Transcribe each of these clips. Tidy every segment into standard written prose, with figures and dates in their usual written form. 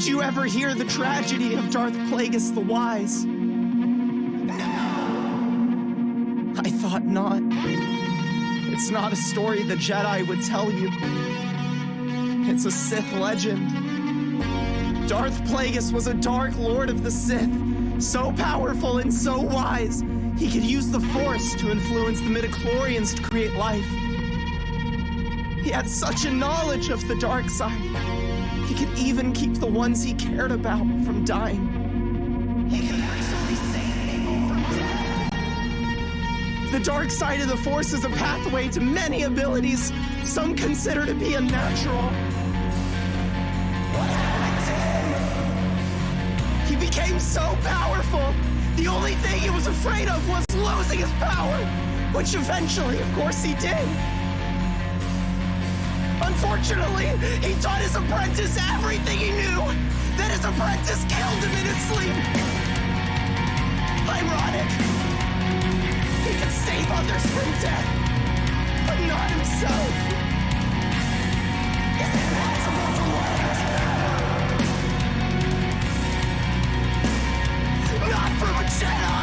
Did you ever hear the tragedy of Darth Plagueis the Wise? I thought not. It's not a story the Jedi would tell you. It's a Sith legend. Darth Plagueis was a Dark Lord of the Sith, so powerful and so wise, he could use the Force to influence the midichlorians to create life. He had such a knowledge of the dark side. He could even keep the ones he cared about from dying. He could actually save people from death. The dark side of the Force is a pathway to many abilities some consider to be unnatural. What happened to him? He became so powerful. The only thing he was afraid of was losing his power, which eventually, of course, he did. Unfortunately, he taught his apprentice everything he knew. Then his apprentice killed him in his sleep. Ironic. He could save others from death, but not himself. Is it possible to lose his power? Not from a Jedi!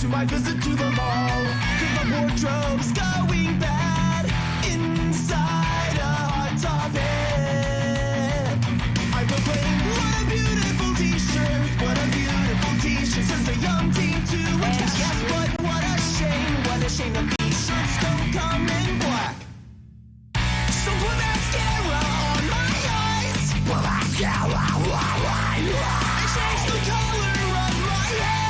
To my visit to the mall, 'cause my wardrobe's going bad inside a hot topic. I proclaim, what a beautiful t-shirt, what a beautiful t-shirt, says the young team to a and yes, but what a shame that these shirts don't come in black. So put mascara on my eyes, put mascara on my eyes, and change the color of my hair.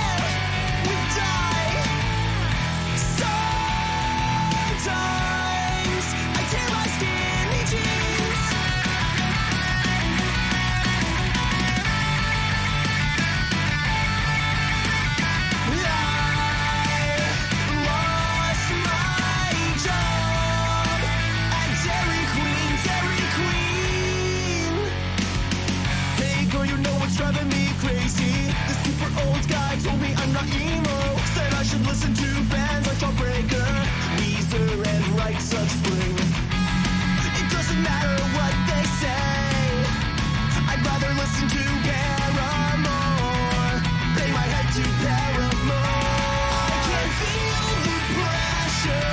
Sometimes I tear my skinny jeans. I lost my job at Dairy Queen. Hey girl, you know what's driving me crazy? The super old guy told me I'm not emo. Said I should listen to bands like Jawbreaker, Weezer, and Rites of Spring. It doesn't matter what they say, I'd rather listen to Paramore. Pay my head to Paramore. I can feel the pressure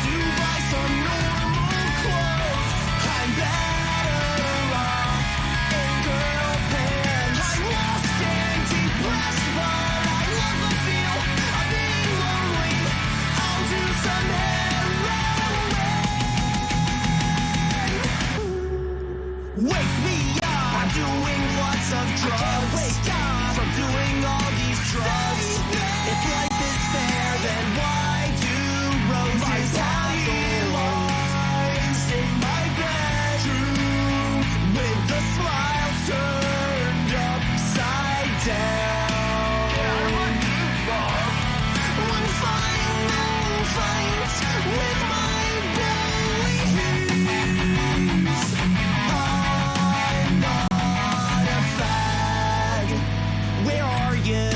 to buy some normal clothes. I'm better off in girl pants. I'm lost and depressed, but I love the feel of being lonely. I'll do some heroin. Wake me up! I'm doing lots of drugs. I can't wake up from doing all these drugs. If life is fair, then why do roses have thorns? In my bedroom with the smile turned upside down. One final fight with my belly hurts. I'm not a fag. Where are you?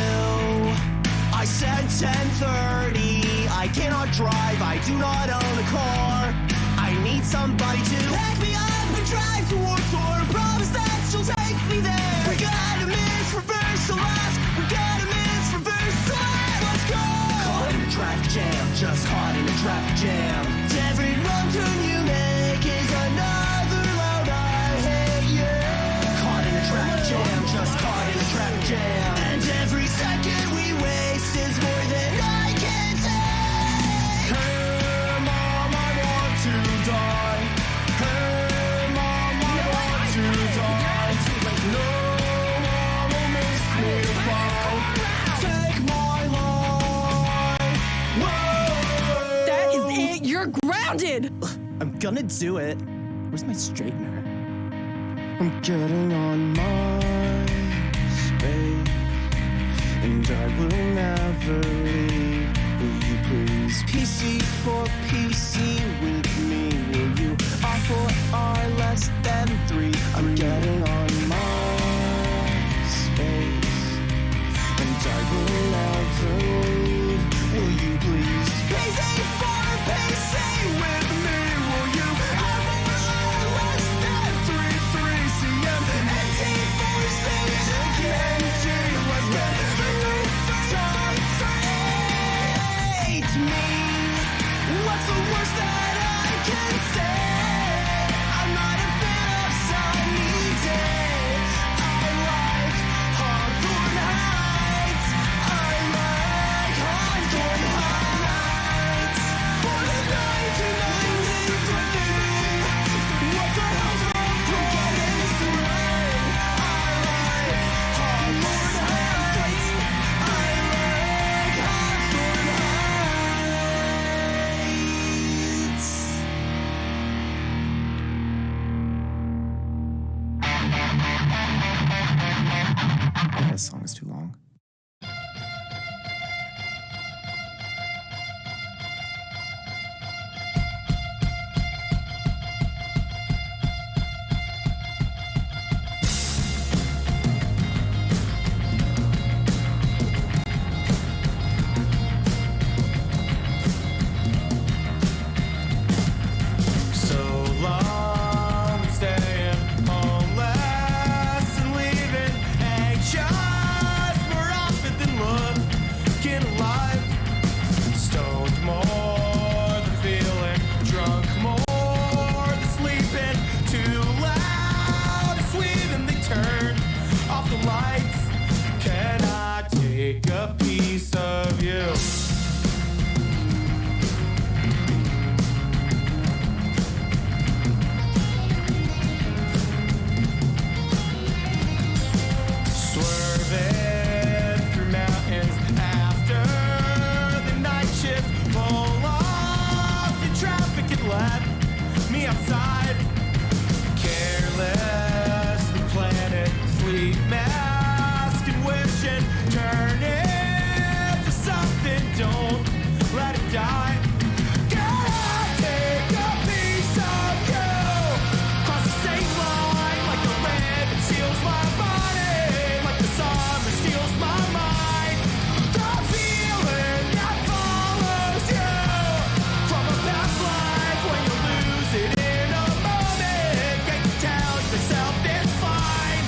I said 10:30. I cannot drive. I do not own a car. I need somebody to pick me up and drive towards her, promise that she'll take me there. We got a minute, reverse the last. We got a minute, reverse the last. Let's go! Caught in a traffic jam, just caught in a traffic jam. Every wrong turn you make is another loud I hate you. Caught in a traffic jam, just caught in a traffic jam. And every second we waste is more than I can take. Hey mom, I want to die. Hey mom, I want to die. No one will miss me if I take my life. Whoa. That is it. You're grounded. I'm gonna do it. Where's my straightener? I'm getting on my space, and I will never leave. Will you please PC for PC with me? Will you R for R less than 3? I'm getting on my space, and I will never leave. Will you please PC for PC with me? Will you R for R less than 3 cm? NT for C again. NT less than 3 times 3. Me. What's the worst that I can say? I'm not a fan of sunny day. I like Hawthorne Heights. I like Hawthorne Heights. For the 1993. What the hell's wrong? Getting this rain. I like Hawthorne Heights. I like Hawthorne Heights. This song is too long. So long, staying homeless and leaving anxious more often than looking alive. Stoned more than feeling drunk, more than sleeping too loud and sweet, and they turn off the lights. Can I take a piece of you? Swerving through mountains after the night shift. Pull off in traffic and let me outside. Carelessly planted sleep mask and wishing. Turn it to something. Don't let it die. Can I take a piece of you? Cross the state line like the red that seals my body, like the summer steals my mind. The feeling that follows you from a past life when you lose it in a moment. Can't you tell yourself it's fine?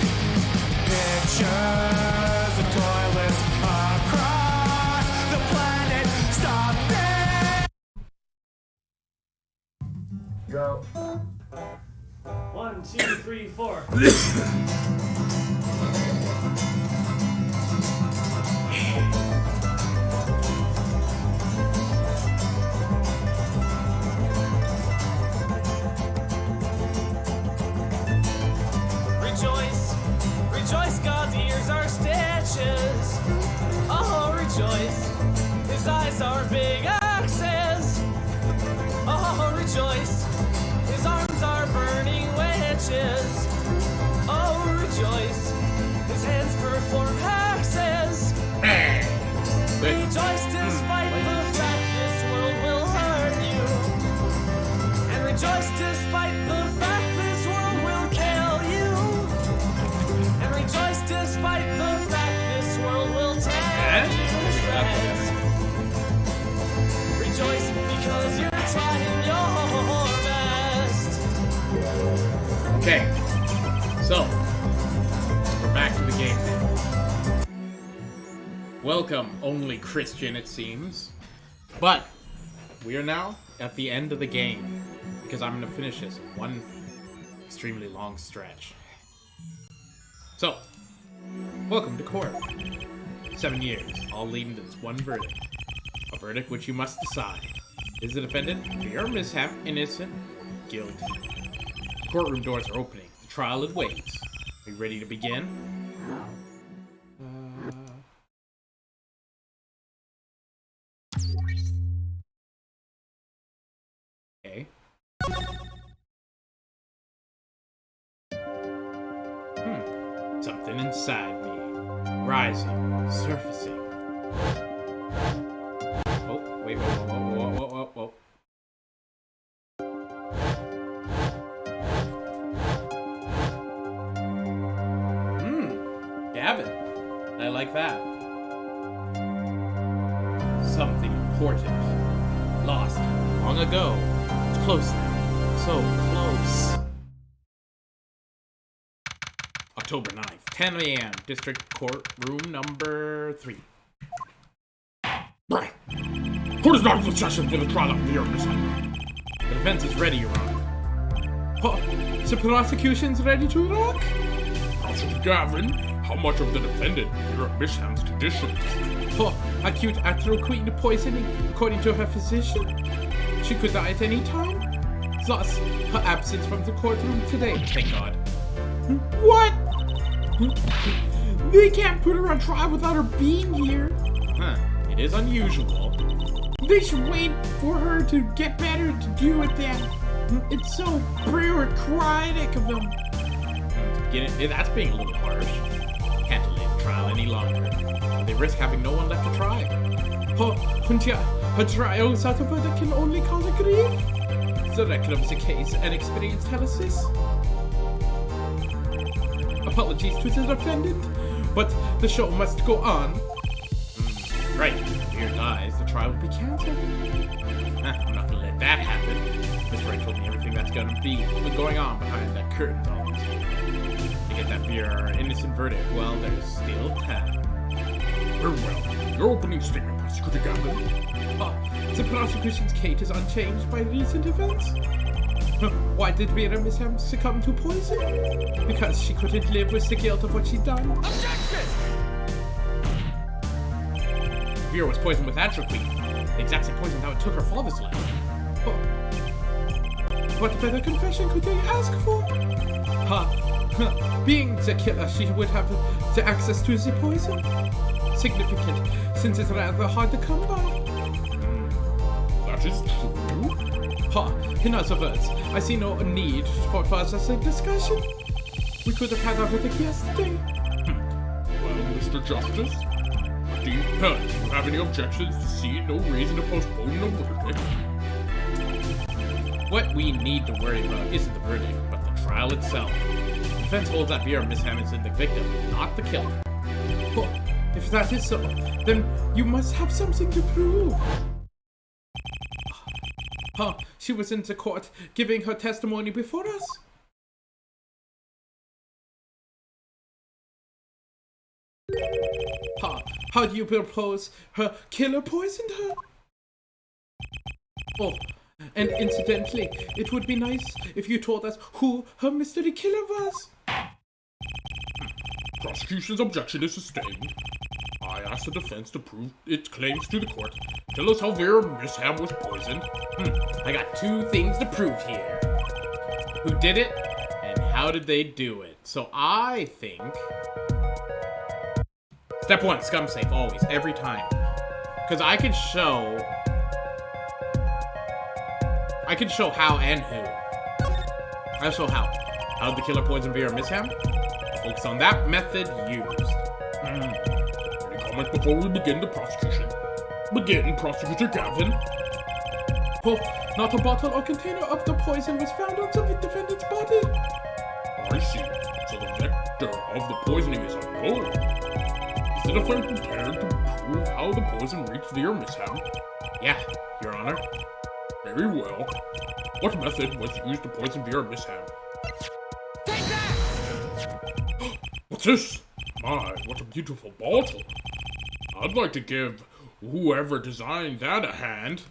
Pictures of toilets across the planet. Stop it. Go. 1, 2, 3, 4. Rejoice, rejoice, God's ears are Okay. So, we're back to the game now. Welcome, only Christian, it seems. But, we are now at the end of the game. Because I'm going to finish this in one extremely long stretch. So, welcome to court. 7 years, all leading to this one verdict. A verdict which you must decide. Is the defendant, Vera Misham, innocent? Guilty. Courtroom doors are opening. The trial awaits. Are you ready to begin? Okay. Something inside me. Rising. Surfacing. Oh, wait, whoa. Gavin. I like that. Something important. Lost. Long ago. It's close now. So close. October 9th, 10 a.m. District Court, room number 3. Right. Court is not in session for the trial of Vera Misham. The defense is ready, Your Honor. Oh, the prosecution's ready to rock? Prosecutor Gavin, how much of the defendant Vera Misham's conditions? Oh, acute atroquine poisoning, according to her physician. She could die at any time. Thus, her absence from the courtroom today, thank God. What? They can't put her on trial without her being here. Huh, it is unusual. They should wait for her to get better to do it then. It's so bureaucratic of them. That's being a little harsh. Can't delay the trial any longer. They risk having no one left to try. Oh, a trial without a verdict can only cause a grief. The record of the case and experience tell us this. Apologies to the defendant, but the show must go on. Right. If Vera dies, the trial will be cancelled. I'm not gonna let that happen. Mr. Wright told me everything that's gonna be going on behind that curtain. To get that Vera innocent verdict, well, there's still time. Very well. Your opening statement, Prosecutor Gavin. The prosecution's case is unchanged by recent events. Why did Vera Misham succumb to poison? Because she couldn't live with the guilt of what she'd done. Objection! Vera was poisoned with atropine, the exact same poison that took her father's life. What better confession could they ask for? Being the killer, she would have the access to the poison. Significant, since it's rather hard to come by. That is true. In other words, I see no need for further discussion. We could have had our verdict yesterday. Well, Mr. Justice, do you have any objections to see no reason to postpone the verdict? What we need to worry about isn't the verdict, but the trial itself. The defense holds that Vera Misham is the victim, not the killer. If that is so, then you must have something to prove. She was in the court giving her testimony before us. How do you propose her killer poisoned her? Oh, and incidentally, it would be nice if you told us who her mystery killer was. Prosecution's objection is sustained. I ask the defense to prove its claims to the court. Tell us how Vera Misham was poisoned. I got 2 things to prove here. Who did it, and how did they do it? So I think... Step 1, scum safe, always, every time. Because I can show how and who. I'll show how. How did the killer poison Vera Misham? Focus on that method used. Any comments before we begin the prosecution? Begin, Prosecutor Gavin. Not a bottle or container of the poison was found on the defendant's body. I see. So the vector of the poisoning is unknown. Is the defense prepared to prove how the poison reached Vera Misham? Yeah, Your Honor. Very well. What method was used to poison Vera Misham? What's this? My, what a beautiful bottle. I'd like to give whoever designed that a hand.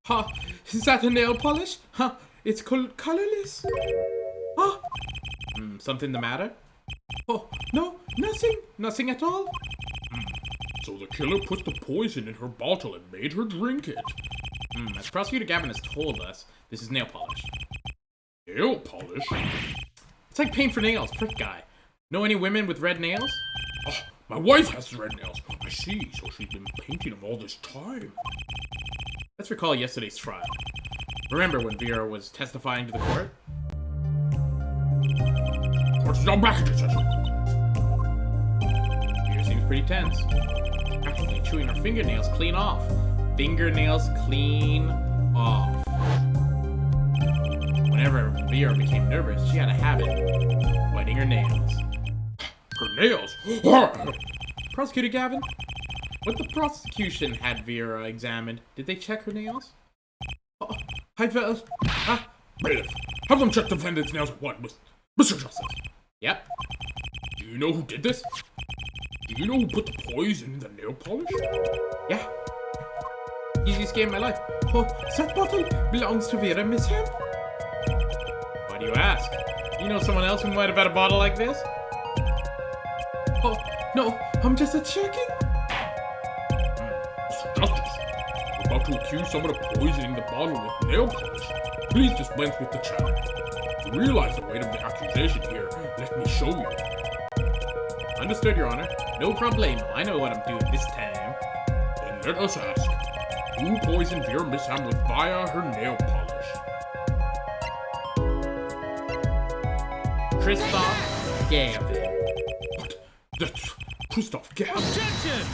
Huh? Is that a nail polish? Huh? It's colorless? Huh? Something the matter? Oh, no, nothing. Nothing at all. So the killer put the poison in her bottle and made her drink it. As Prosecutor Gavin has told us, this is nail polish. Nail polish? It's like paint for nails, frick guy. Know any women with red nails? Oh, my wife has red nails. I see, so she's been painting them all this time. Let's recall yesterday's trial. Remember when Vera was testifying to the court? Court's now back in session. Vera seems pretty tense. Practically chewing her fingernails clean off. Fingernails clean off. Whenever Vera became nervous, she had a habit of biting her nails. Her nails? Prosecutor Gavin, when the prosecution had Vera examined, did they check her nails? Oh, I felt... Bailiff, have them check the defendant's nails at once, Mr. Justice. Yep. Do you know who did this? Do you know who put the poison in the nail polish? Yeah. Easiest game of my life. Oh, that bottle belongs to Vera, Miss Hemp. Why do you ask? You know someone else who might have had a bottle like this? Oh, no, I'm just checking. Mr. Justice, you're about to accuse someone of poisoning the bottle with nail polish. Please dispense with the challenge. To realize the weight of the accusation here, let me show you. Understood, Your Honor. No problemo. I know what I'm doing this time. Then let us ask, who poisoned Vera Miss Hamlet via her nail polish? Christoph Gavin. What? That's Christoph Gavin. Objection!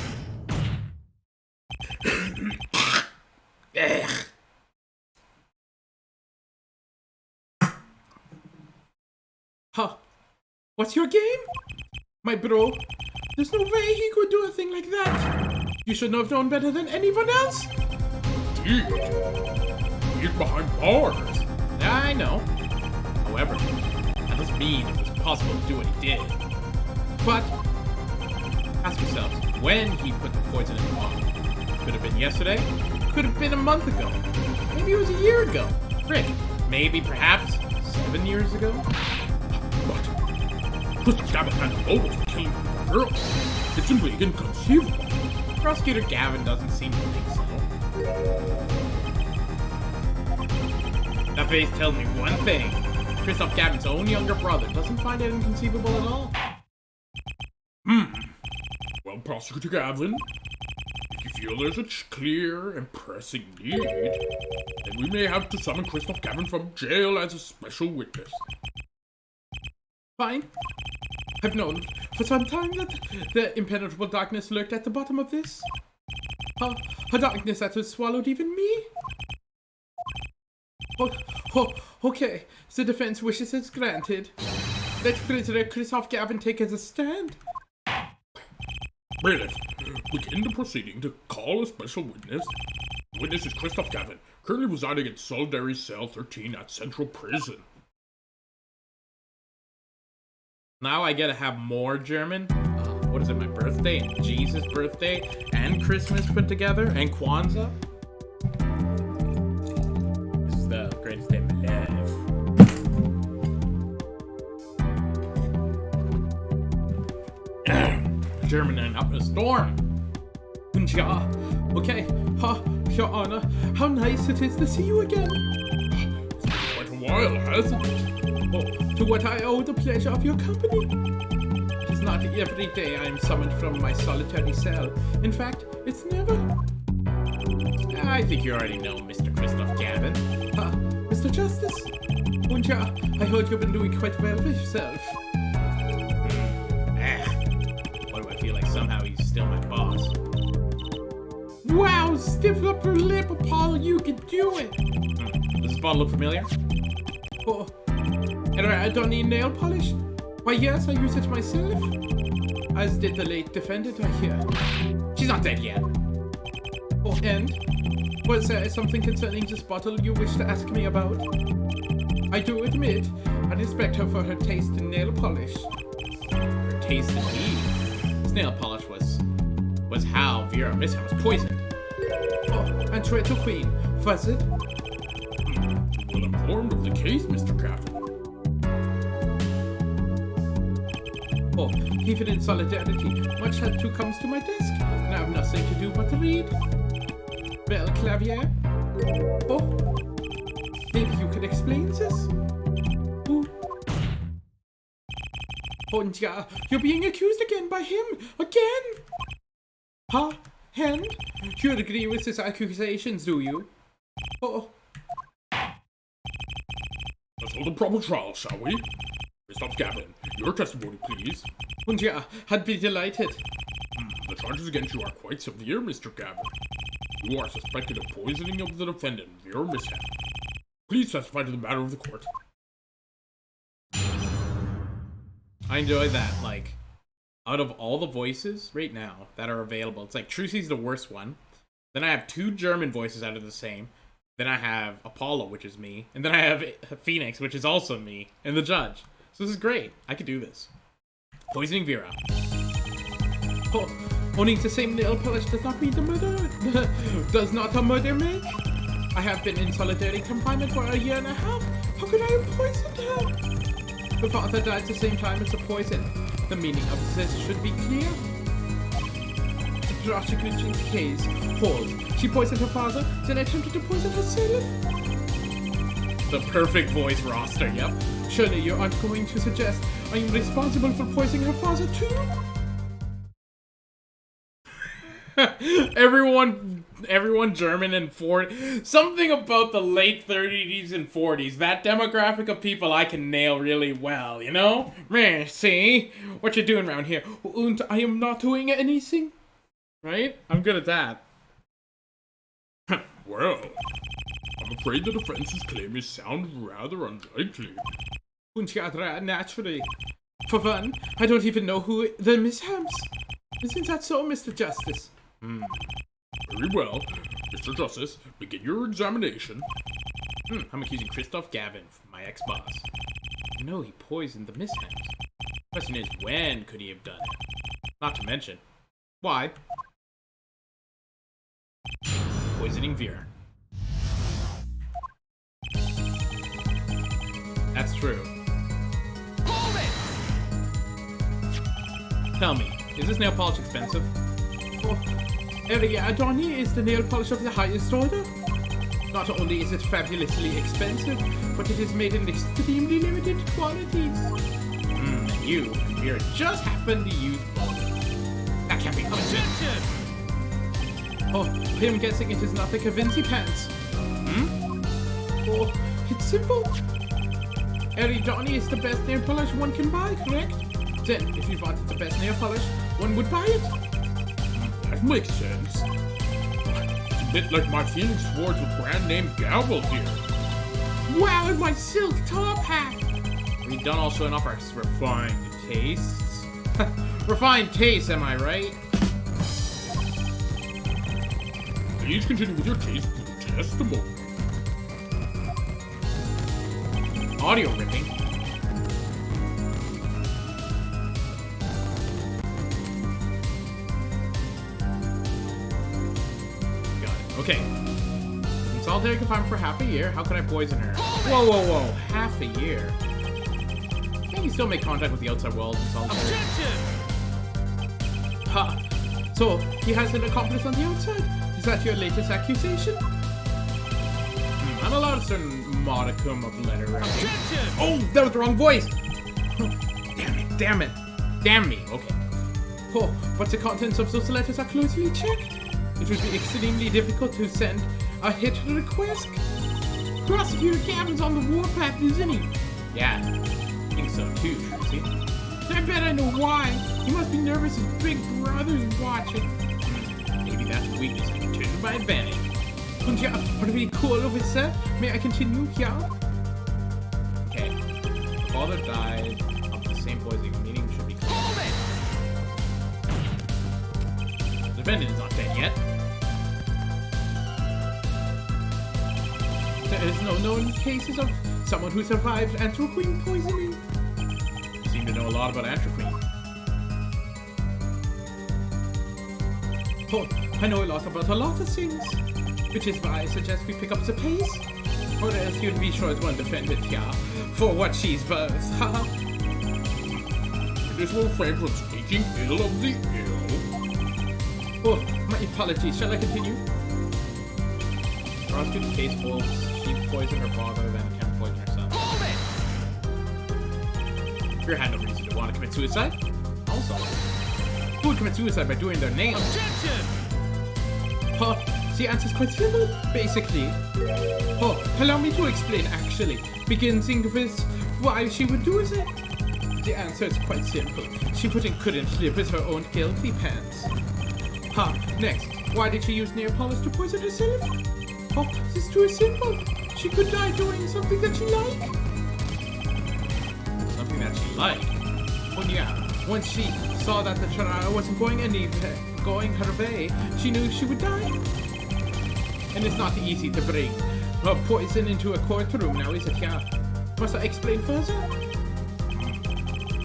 Huh? What's your game? My bro, there's no way he could do a thing like that. You should have known better than anyone else. Indeed. He's behind bars. I know. However, that doesn't mean it was possible to do what he did. But, ask yourselves, when he put the poison in the bottle. Could have been yesterday. Could have been a month ago. Maybe it was a year ago. Frick, maybe perhaps 7 years ago. But Christoph Gavin had a motive for killing the girl. It's simply inconceivable. Prosecutor Gavin doesn't seem to think so. That face tells me one thing. Christoph Gavin's own younger brother doesn't find it inconceivable at all. Well, Prosecutor Gavin, if you feel there's a clear and pressing need, then we may have to summon Christoph Gavin from jail as a special witness. Fine. I've known for some time that the impenetrable darkness lurked at the bottom of this. A darkness that has swallowed even me. Okay, the defense wishes is granted. Let prisoner Christoph Gavin take as a stand. Bailiff, begin the proceeding to call a special witness. The witness is Christoph Gavin, currently residing in Solidary Cell 13 at Central Prison. Now I get to have more German. What is it, my birthday and Jesus' birthday and Christmas put together and Kwanzaa? This is the greatest day of my life. German and up in a storm. And ja, okay. Your Honor, how nice it is to see you again. It's been quite a while, hasn't it? Oh, to what I owe the pleasure of your company. It is not every day I am summoned from my solitary cell. In fact, it's never. I think you already know Mr. Christoph Gavin. Mr. Justice? Und ja, I heard you've been doing quite well for yourself. Why do I feel like somehow he's still my boss? Wow, stiff up your lip, Apollo, you can do it! Does this bottle look familiar? Oh, and I don't need nail polish. Why, yes, I use it myself. As did the late defendant, I hear. She's not dead yet. Oh, and? Was there something concerning this bottle you wish to ask me about? I do admit, I respect her for her taste in nail polish. Her taste indeed. This nail polish was how Vera Misham was poisoned. Oh, and Traitor Queen, was it? Well informed of the case, Mr. Captain. Oh, even in solidarity, much help too comes to my desk, and I have nothing to do but to read. Well, Clavier? Oh, maybe you could explain this? Ooh. Oh, yeah, you're being accused again by him! Again! Huh? Hen? You agree with his accusations, do you? Oh. Let's hold a proper trial, shall we? Christoph Gavin, your testimony, please. And yeah, I'd be delighted. The charges against you are quite severe, Mr. Gavin. You are suspected of poisoning of the defendant, Vera Mishap. Please testify to the matter of the court. I enjoy that, like, out of all the voices right now that are available, it's like Trucy's the worst one. Then I have 2 German voices out of the same. Then I have Apollo, which is me. And then I have Phoenix, which is also me. And the judge. So this is great. I could do this. Poisoning Vera. Oh, owning the same nail polish does not mean the murder. Does not a murder make? I have been in solitary confinement for a year and a half. How could I have poisoned her? The father died at the same time as the poison. The meaning of this should be clear. The prosecution's case holds. She poisoned her father, then attempted to poison herself. The perfect voice roster, yep. Surely you aren't going to suggest I am responsible for poisoning her father too? Everyone German and 40. Something about the late 30s and 40s. That demographic of people I can nail really well, you know? Meh, see? What you doing around here? And I am not doing anything. Right? I'm good at that. Well, I'm afraid the defense's claim is sound rather unlikely. Und ja, naturally. For one, I don't even know who the Mishams. Isn't that so, Mr. Justice? Very well. Mr. Justice, begin your examination. I'm accusing Christoph Gavin, my ex-boss. No, he poisoned the Mishams. Question is, when could he have done it? Not to mention, why? Poisoning Vera. That's true. Hold it! Tell me, is this nail polish expensive? Oh, Adoni is the nail polish of the highest order. Not only is it fabulously expensive, but it is made in extremely limited quantities. You just happen to use both. That can't be Objection! Oh, I'm guessing it is not the Kavinsky pants. Oh, it's simple. Eridani is the best nail polish one can buy, correct? Then, if you wanted the best nail polish, one would buy it. That makes sense. It's a bit like my feelings towards a brand name Gavel here. Wow, and my silk top hat! We don't also offer refined tastes. Refined tastes, am I right? Please continue with your case testimony. Audio ripping. Got it. Okay. In solitary confinement for half a year. How could I poison her? Whoa, whoa, whoa. Half a year. Can you still make contact with the outside world in solitary? Objection! Ha! So, he has an accomplice on the outside? Is that your latest accusation? I'm allowed a certain modicum of letter writing. Objection! Oh, that was the wrong voice! Damn it. Damn me. Okay. Oh, but the contents of those letters are closely checked. It would be extremely difficult to send a hit request. Prosecutor Gavin's on the warpath, isn't he? Yeah, I think so too, Trucy. I bet I know why. He must be nervous his big brother's watching. Maybe that's a weakness I can turn to my advantage. Und ja, pretty cool officer. May I continue? Yeah. Okay. Father died of the same poisoning. Meaning should be clear. The defendant is not dead yet. There is no known cases of someone who survived anthraquine poisoning. You seem to know a lot about anthraquine. Oh, I know a lot about a lot of things. Which is why I suggest we pick up the pace. Or else you'd be sure one defendant, yeah, for what she's worth, haha. This will refrain from speaking ill of the ill. Oh, my apologies. Shall I continue? Prosecute the case holds she poisoned her father, then attempt to poison herself. Fear had no reason to want to commit suicide. Also, who would commit suicide by doing their name? Objection! Oh, the answer's quite simple, basically. Oh, allow me to explain, actually. Beginning with why she would do it. The answer is quite simple. She couldn't live with her own guilty pants. Next, why did she use nail polish to poison herself? Oh, this is too simple. She could die doing something that she liked. Something that she liked? Oh yeah, once she saw that the trial wasn't going her way, she knew she would die. And it's not easy to bring poison into a courtroom now, is it? Yeah. Must I explain further?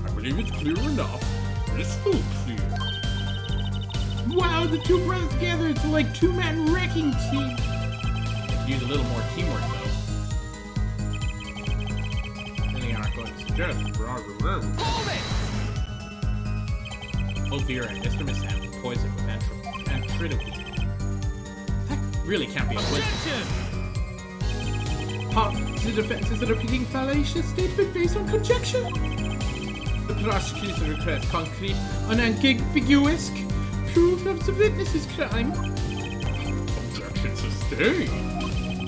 I believe it's clear enough. Crystal clear. Wow, the two brothers together, it's like two-man wrecking team. Use a little more teamwork, though. Really aren't going to suggest Ophir and Mr. Mishap were poisoned with anthraquine. That really can't be a coincidence. The defense is a repeating fallacious statement based on conjecture. The prosecution requests concrete, unambiguous proof of the witness's crime. Objection sustained.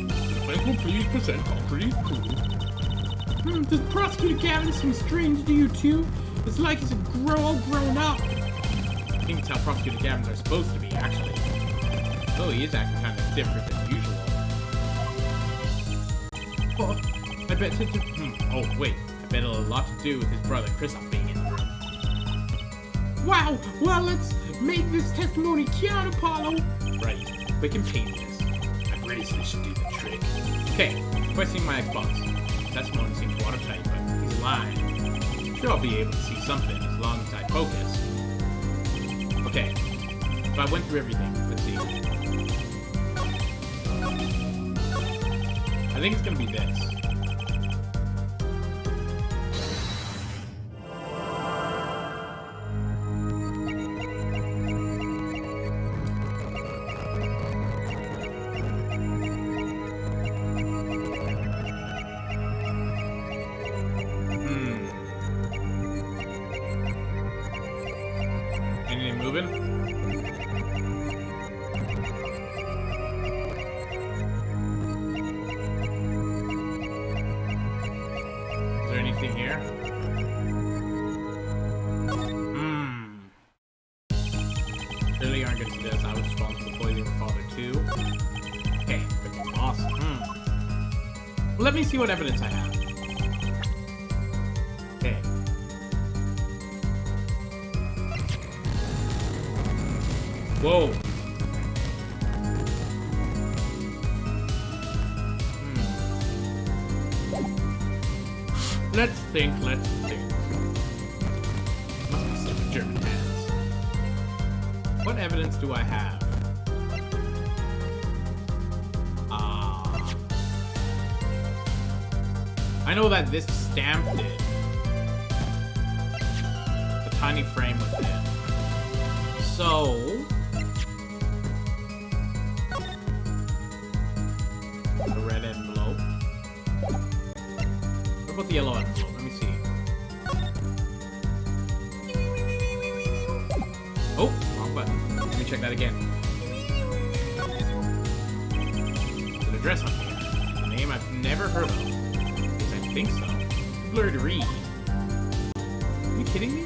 The defense will please present concrete proof. Does Prosecutor Gavin seem strange to you too? It's like he's all grown up. I think it's how Prosecutor Gavins are supposed to be, actually. Oh, he is acting kind of different than usual. Oh, I bet it's... Oh, wait. I bet it'll have a lot to do with his brother Kristoff being in the room. Wow! Well, let's make this testimony count, Apollo! Right. Quick and painless. I'm pretty sure this should do the trick. Okay, questioning my ex-boss. Testimony seems watertight, but he's lying. Sure, I'll be able to see something as long as I focus. Okay, so I went through everything. Let's see. I think it's gonna be this. Anything moving? Is there anything here? Clearly aren't gonna see this. I was responsible for poisoning your father too. Okay, awesome. Well, let me see what evidence I have. Okay. Whoa. Let's think. Must be some German hands. What evidence do I have? I know that this stamped it. The tiny frame was it. So... the red envelope. What about the yellow envelope? Let me see. Oh, wrong button. Let me check that again. There's an address on here. A name I've never heard of. Yes, I think so. Blurred to read. Are you kidding me?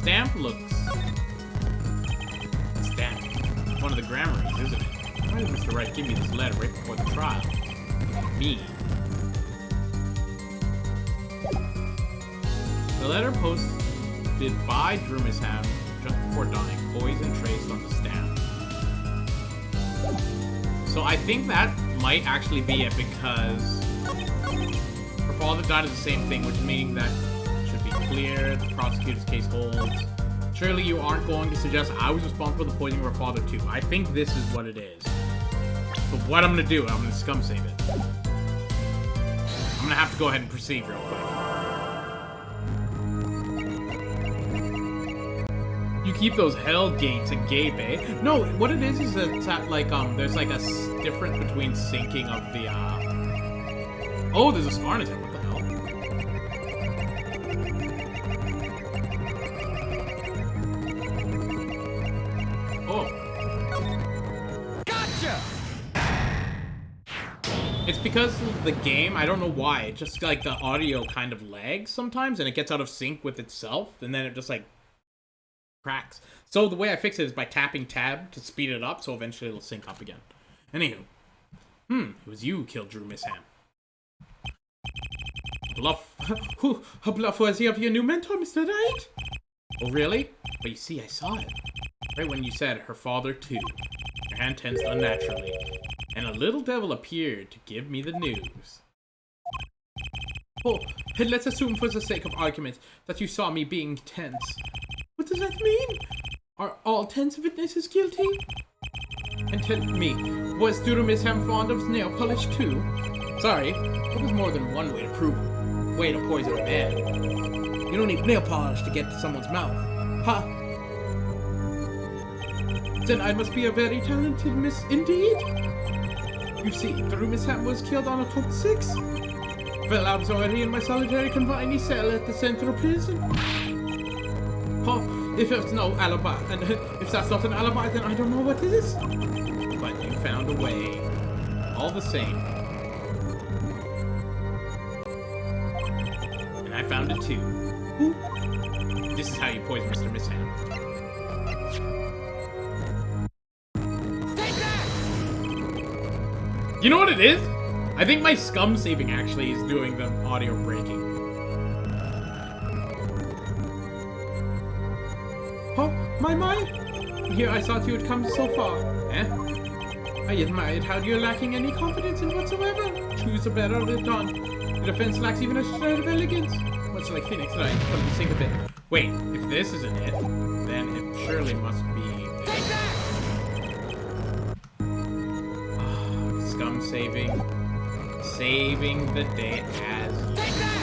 stamp looks... Stamp. It's one of the Grammarys, isn't it? Why did Mr. Wright give me this letter right before the trial? Me. The letter posted by Drew Misham just before dying, poison traced on the stamp. So I think that might actually be it because her father died of the same thing, which meaning that it should be clear, the prosecutor's case holds. Surely you aren't going to suggest I was responsible for the poisoning of her father too. I think this is what it is. So what I'm gonna do, I'm gonna scum save it. I'm gonna have to go ahead and proceed real quick. You keep those hell gates agape, eh? No, what it is that like there's like a difference between syncing of the Oh, there's a scar in his head. What the hell? Oh. Gotcha! It's because of the game, I don't know why. It just like the audio kind of lags sometimes and it gets out of sync with itself and then it just like cracks. So the way I fix it is by tapping tab to speed it up so eventually it'll sync up again. Anywho. It was you who killed Drew Misham. Bluff. A bluff was he of your new mentor, Mr. Knight? Oh, really? But you see, I saw it. Right when you said her father too. Your hand tensed unnaturally. And a little devil appeared to give me the news. Oh, and let's assume for the sake of argument that you saw me being tense. What does that mean? Are all tense witnesses guilty? And tell me, was Drew Misham fond of nail polish too? Sorry, there was more than one way to prove it. Way to poison a man. You don't need nail polish to get to someone's mouth. Ha! Then I must be a very talented miss indeed. You see, Drew Misham was killed on October 6th. Well, I was already in my solitary confining cell at the central prison. Oh, if it's no alibi, and if that's not an alibi, then I don't know what is. But you found a way. All the same. And I found it too. Ooh. This is how you poison Mr. Misham. You know what it is? I think my scum saving actually is doing the audio breaking. Oh, my! Here I thought you had come so far. Eh? I admired how you're lacking any confidence in whatsoever. Choose the better of it done. The defense lacks even a shred of elegance. Much like Phoenix Wright, come to think of it. Wait, if this isn't it, then it surely must be... Take that! Scum saving. Saving the day as... Take that!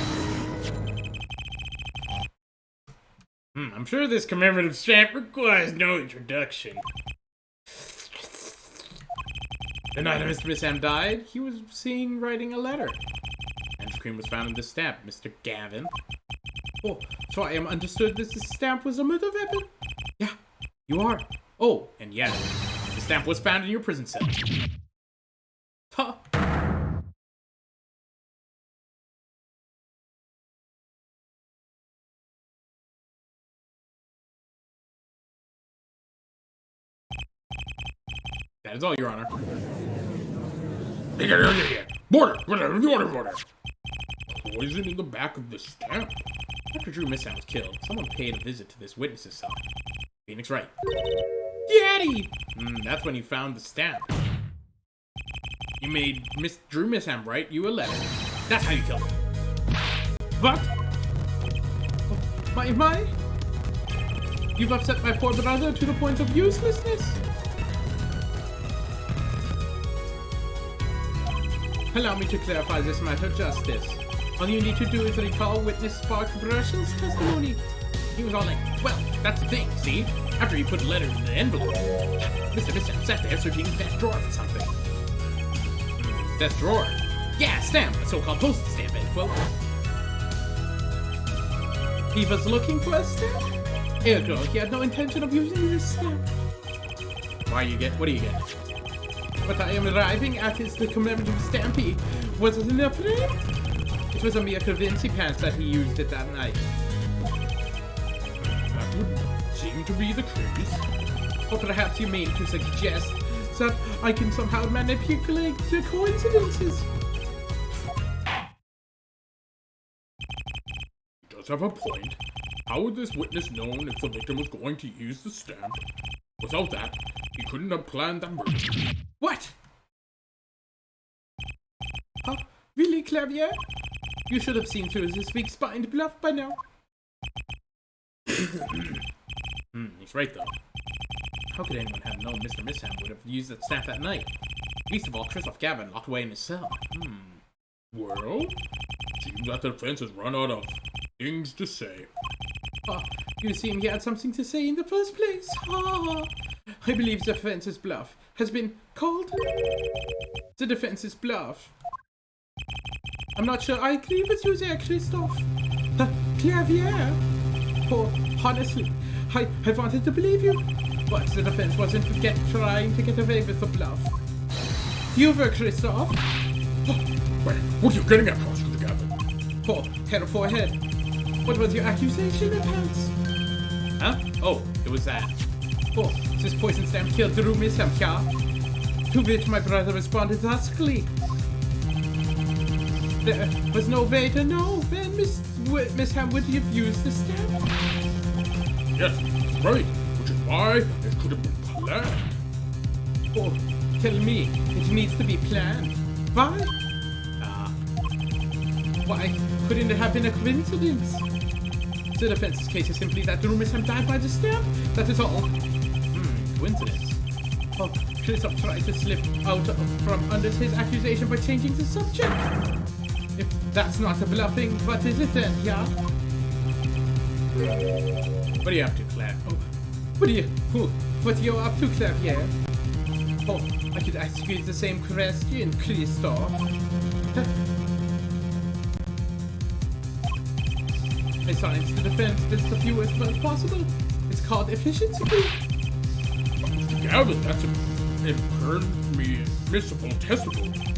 I'm sure this commemorative stamp requires no introduction. The night Mr. Misham died, he was seen writing a letter. And the cream was found in the stamp, Mr. Gavin. Oh, so I am understood that the stamp was a murder weapon? Yeah, you are. Oh, and yeah, the stamp was found in your prison cell. Huh. That is all, Your Honor. Border! Poison in the back of the stamp. After Drew Misham was killed, someone paid a visit to this witness's cell. Phoenix Wright. Daddy! That's when you found the stamp. You made Drew Misham write you a letter. That's how you killed him. What? My? You've upset my poor brother to the point of uselessness. Allow me to clarify this matter, Justice. All you need to do is recall witness Spark Brush's testimony. He was all like, well, that's the thing, see? After he put a letter in the envelope, Mr. Misham sat there searching his desk drawer for something. Desk drawer? Yeah, stamp, a so-called postage stamp, end quote. He was looking for a stamp? Ergo, he had no intention of using this stamp. What do you get? What I am arriving at is the commemorative stampy. Was it in a frame? It was a mere convincing pants that he used it that night. That wouldn't to be the case. Or perhaps you mean to suggest that I can somehow manipulate the coincidences. He does have a point. How would this witness known if the victim was going to use the stamp? Without that, he couldn't have planned the murder. What? Huh? Really, Clavier? You should have seen through this weak spined bluff by now. He's right though. How could anyone have known Mr. Misham would have used that stamp that night? Least of all, Christoph Gavin locked away in his cell. Well, seems that the defense has run out of things to say. You seem he had something to say in the first place. I believe the defense's bluff has been called. The defense's bluff. I'm not sure I agree with you there, Christoph. Clavier. Oh, honestly, I wanted to believe you, but the defense wasn't trying to get away with the bluff. You were, Christoph. Wait, what are you getting at, Prosecutor Gavin? Oh, head for head. What was your accusation, Pants? Huh? Oh, it was that. Oh, this poison stamp killed Drew Misham, yeah? To which my brother responded huskily. There was no way to know when Misham would have used the stamp. Yes, that's right, which is why it could have been planned. Oh, tell me, it needs to be planned. Why? Why couldn't it have been a coincidence? The defense's case is simply that Drew Misham died by the stamp. That is all. Coincidence. Oh, Christoph tried to slip out from under his accusation by changing the subject. If that's not a bluffing, what is it then, yeah? What are you up to, Clav? Oh, what are you up to, Clavier? Oh, I could ask you the same question, Christoph. I silence the defense with the fewest words possible. It's called efficiency. Mr. Gavin, that's an impermissible testimony.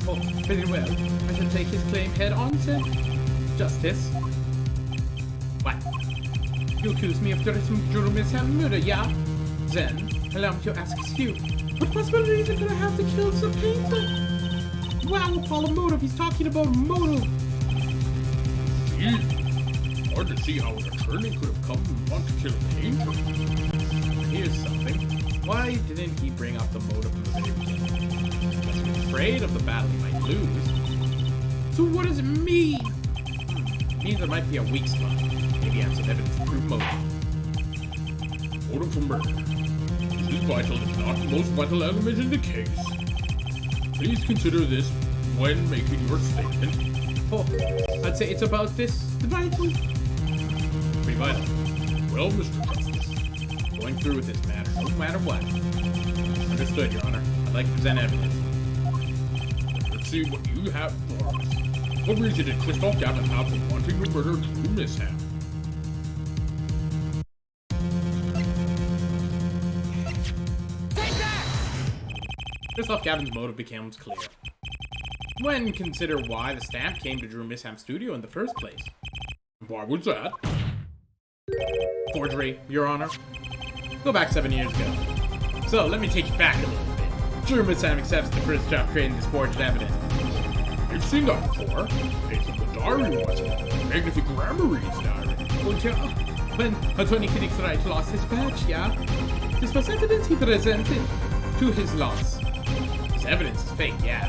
Oh, very well. I shall take his claim head on, then. Justice. What? You accuse me of Drew Misham murder, yeah? Then, allow me to ask you, what possible reason could I have to kill the painter? Wow, Apollo motive, he's talking about motive. Gee, hard to see how an attorney could have come and want to kill a painter. Here's something. Why didn't he bring up the motive from the very beginning? Was he afraid of the battle he might lose? So what does it mean? Means there might be a weak spot. Maybe have some evidence to prove motive. Motive for murder. This is vital, if not the most vital element in the case. Please consider this when making your statement. Oh, I'd say it's about this vital. Pretty vital. Well, Mr. Justice, Going through with this matter, no matter what. Understood, Your Honor. I'd like to present evidence. let's see what you have for us. What reason did Christoph Gavin have for wanting to murder Drew Misham? Christoph Gavin's motive becomes clear when consider why the stamp came to Drew Misham's studio in the first place. Why was that? Forgery, Your Honor. Go back 7 years ago. So, let me take you back a little bit. Drew Misham accepts the first job creating this forged evidence. You've seen that before. It's in the diary, wasn't it? Magnific Gramarie's diary. Well, yeah, when Attorney Felix Wright lost his badge, yeah? This was evidence he presented to his loss. This evidence is fake, yeah.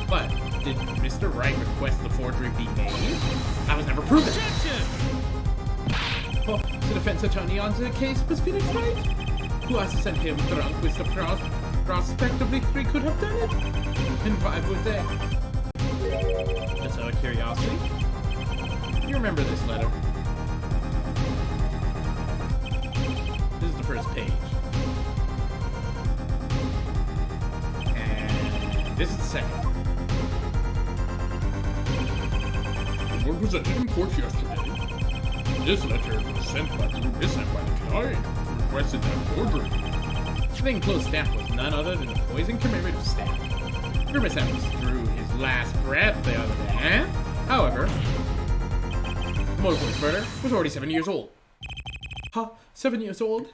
But, did Mr. Wright request the forgery be made? That was never proven. Oh, the defense attorney on the case was Felix Wright, who has sent him drunk with the prospect of victory could have done it. And why would they? Just out of curiosity. You remember this letter? This is the first page. And this is the second. The word was entered in court yesterday. This letter was sent by Drew Misham by the client who requested that forgery. The enclosed stamp was none other than a poison commemorative stamp. Drew Misham drew his last breath the other day. However, the motive for his murder was already 7 years old. Huh? 7 years old?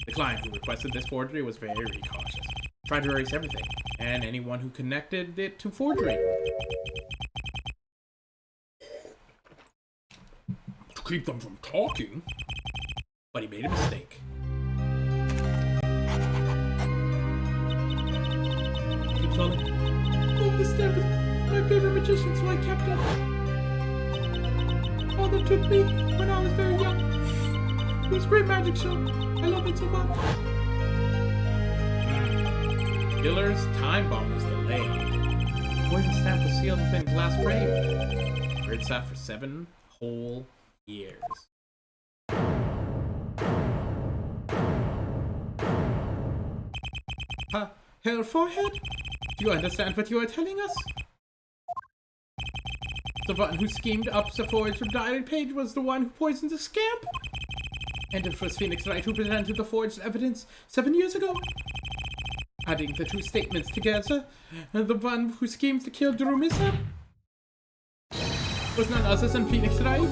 The client who requested this forgery was very cautious. Tried to erase everything, and anyone who connected it to forgery. To keep them from talking. But he made a mistake. Keeps on. Oh, this dad was my favorite magician, so I kept him. Father took me when I was very young. It was a great magic show. I love it so much. Killer's time bomb was delayed. Poison stamp was sealed within glass frame. Bird sat for 7 whole years. Hair forehead? Do you understand what you are telling us? The one who schemed up the forged diary page was the one who poisoned the scamp? And it was Phoenix Wright who presented the forged evidence 7 years ago? Adding the two statements together, the one who schemed to kill Drew Mishap was none other than Phoenix Wright?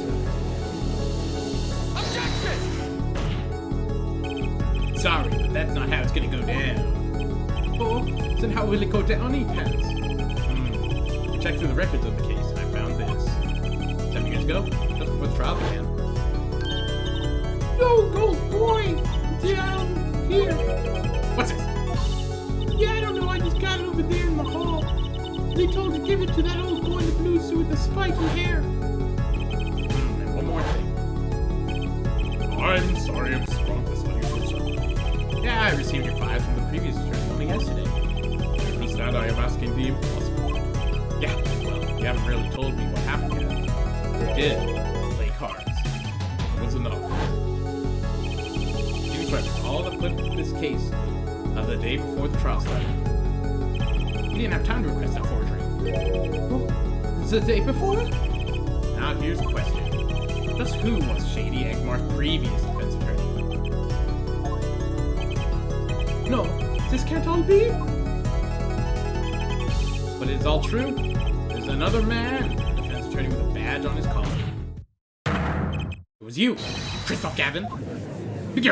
Sorry, but that's not how it's gonna go down. Oh, then how will it go down, E-Pants? I checked through the records of the case and I found this. 7 years ago, just before the trial began. No, gold boy! Down here! What's this? Yeah, I don't know, I just got it over there in the hall. They told to give it to that old boy in the blue suit with the spiky hair. And one more thing. I'm sorry I've sprung this on you, sir. Yeah, I received your files from the previous attorney only yesterday. Understand I am asking the impossible. Yeah, well, you haven't really told me what happened yet. You did play cards. It was enough. You credit all the clip of this case of the day before the trial started. We didn't have time to request that forgery. The day before? Now here's the question. Just who was Shady Eggmar's previous defense attorney? No, this can't all be. But it's all true. There's another man, a defense attorney with a badge on his collar. It was you, Christoph Gavin. What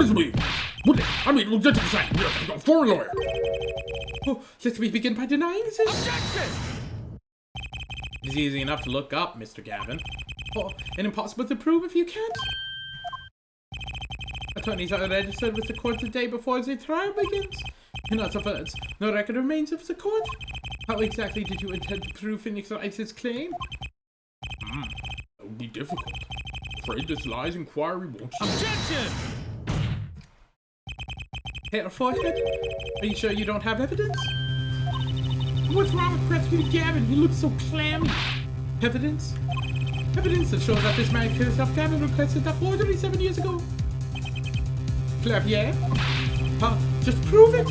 does it mean? I mean, legitimate side. A foreign lawyer. Oh, let me begin by denying this. It's easy enough to look up, Mr. Gavin. Oh, and impossible to prove if you can't. Attorneys are registered with the court the day before the trial begins. In other words, no record remains of the court. How exactly did you intend to prove Phoenix Wright's claim? That would be difficult. Afraid this lies inquiry won't you? Objection! Hair forehead? Are you sure you don't have evidence? What's wrong with Preston Gavin? He looks so clammy. Evidence? Evidence that shows that this man Christoph Gavin requested that forgery 7 years ago. Clavier? Huh? Just prove it!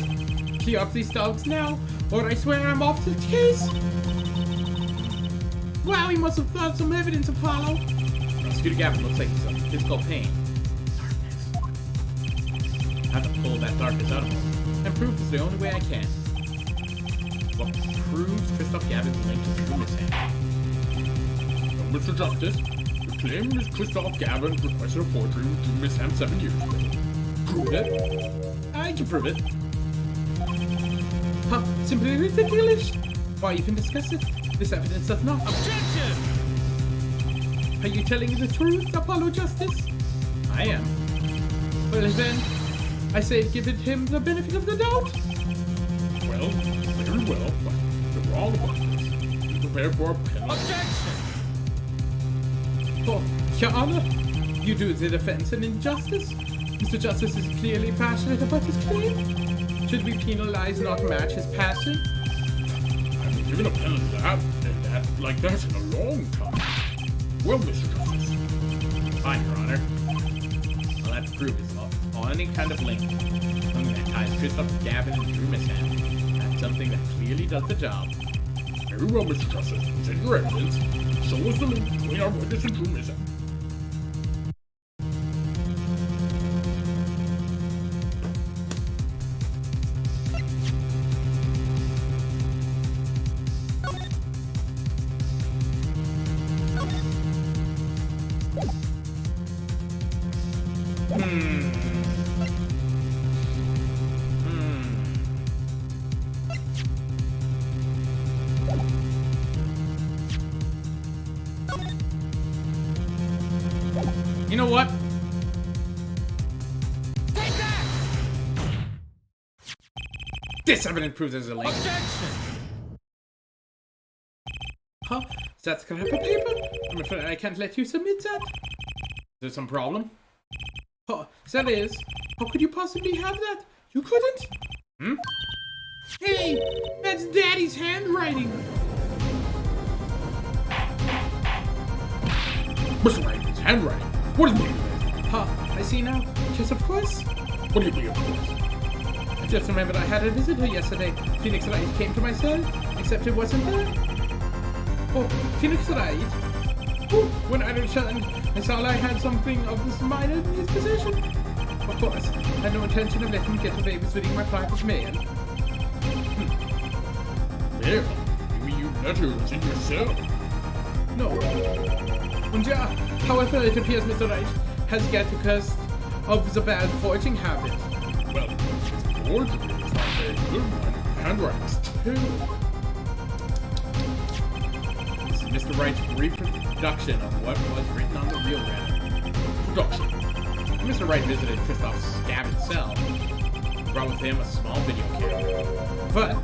Clear up these dogs now, or I swear I'm off the case! Wow, he must have thought some evidence to follow. Prosecutor Gavin looks like he's in physical pain. Darkness. I have to pull that darkness out of him. And proof is the only way I can. What proves Christoph Gavin's link to Drew Mishap? Now, Mr. Justice, the claim is Christoph Gavin requested a forgery with Drew Mishap 7 years ago. Prove it. I can prove it. Huh? Simply ridiculous! Why even discuss it? This evidence does not. Objection! Are you telling the truth, Apollo Justice? I am. Well then, I say give it him the benefit of the doubt. Well, very well, but you're wrong about this. Be prepared for a penalty. Objection! Oh, Your Honor, you do the defense an injustice. Mr. Justice is clearly passionate about his claim. Should we penalize not match his passion? I haven't given a penalty like that in a long time. Well, Mr. Justice. Fine, Your Honor. All that's proof is on any kind of link. Something that ties Christoph Gavin and Drew Mishap. That's something that clearly does the job. Very well, Mr. Justice. Present your evidence. So is the link between our witness and Drew Mishap. You know what? Take that! This evidence proves there's a link. Objection! Huh? Is that scrap of paper? I'm afraid I can't let you submit that. Is there some problem? Huh? That is. How could you possibly have that? You couldn't? Hmm? Hey! That's Daddy's handwriting! Mr. Wright's handwriting. What is meaning of this? Huh? I see now. Yes, of course. What do you mean, of course? I just remembered I had a visitor yesterday. Phoenix Wright came to my cell, except it wasn't there. Oh, Phoenix Wright? Oh, when I returned, I saw I had something of this minor in his possession. Of course, I had no intention of letting him get away with reading my private mail. Well, you mean your letter was in your cell? No. And yeah, however, it appears Mr. Wright has got the curse of the bad forging habit. Well, it's forgery. It's not very good one. Handwriting's terrible. This is Mr. Wright's reproduction of what was written on the real record. Production. Mr. Wright visited Kristoff's scabbed cell. He brought with him a small video camera. But,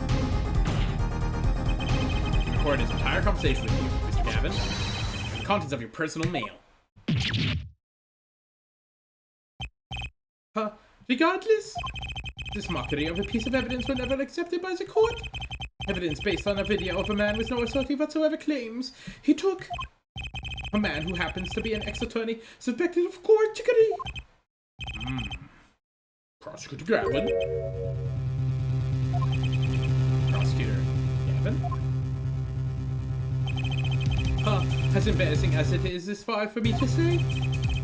He recorded his entire conversation with you, Mr. Gavin, and the contents of your personal mail. regardless, this mockery of a piece of evidence was never accepted by the court. Evidence based on a video of a man with no authority whatsoever claims he took. A man who happens to be an ex-attorney suspected of forgery. Prosecutor Gavin. Prosecutor Gavin? As embarrassing as it is, it's far for me to say.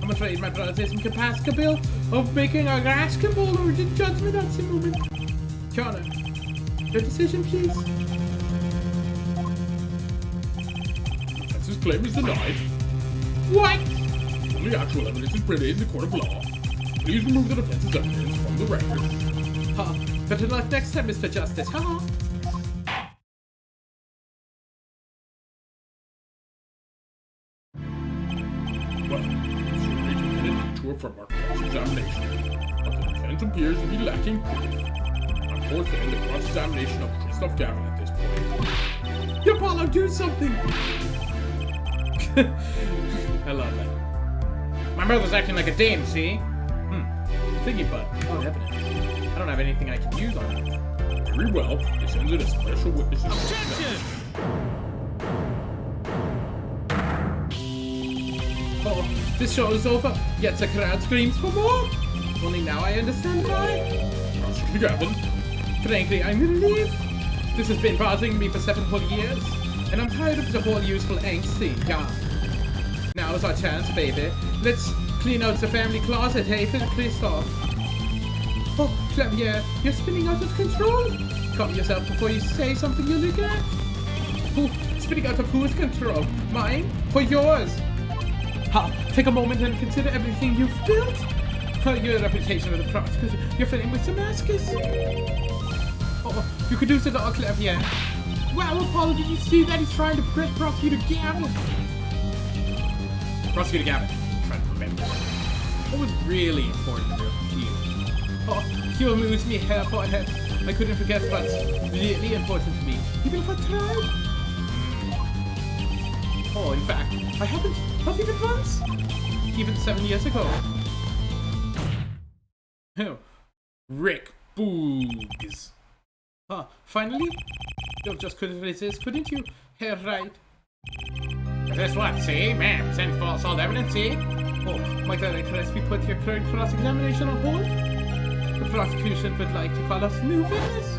I'm afraid my brother is incapable of making a rational or judgment at the moment. Connor, your decision, please. Since his claim is denied, What? only actual evidence is printed in the court of law. Please remove the defense's evidence from the record. Better luck next time, Mr. Justice. Well, certainly to get a detour from our cross-examination, but the defense appears to be lacking proof. I'm forfeiting the cross-examination of Kristoff Gavin at this point. You Apollo, do something! I love that. My brother's acting like a dame, see? Thingy butt. Oh, evidence. I don't have anything I can use on it. Very well, this ends in a special witness's Objection! Oh, this show is over, yet the crowd screams for more. Only now I understand why. Prosecutor Gavin. Frankly, I'm relieved. This has been bothering me for 7 whole years, and I'm tired of the whole useful angst thing, yeah. Now's our chance, baby. Let's clean out the family closet, hey, for Kristoff. Oh, Clavier, you're spinning out of control. Calm yourself before you say something you look at. Oh, spinning out of whose control? Mine or yours? Take a moment and consider everything you've built. Your reputation as a prosecutor, your fame with Damascus. Oh, you could do so, Clavier. Wow, Apollo, did you see that? He's trying to press Prosecutor Gavin. Prosecutor Gavin, try to remember. What was really important to you? Oh, you amused me hair for head. I couldn't forget what's really important to me, even if I tried. Oh, in fact, I haven't, not even once. Even 7 years ago. Oh, Rick Boogs. Finally? You just couldn't resist, couldn't you? Hair right. Is this what, see? Man, present false evidence, see? Oh, my God, request we put your current cross-examination on hold? The prosecution would like to call us new witness.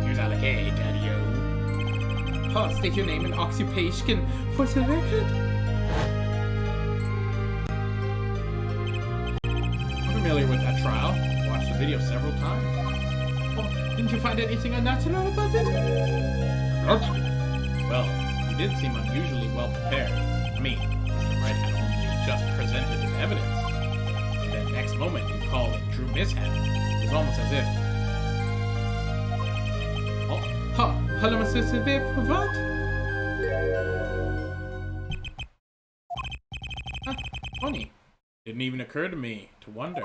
Here's all okay, Daddy-o. State your name and occupation for the record. I'm familiar with that trial. Watched the video several times. Oh, didn't you find anything unnatural about it? Well, he did seem unusually well prepared. I mean, Mr. Wright had only just presented his evidence. And the next moment, you call it true mishap. It was almost as if... Hello, Mr. Sylvie, for what? Funny. Didn't even occur to me to wonder.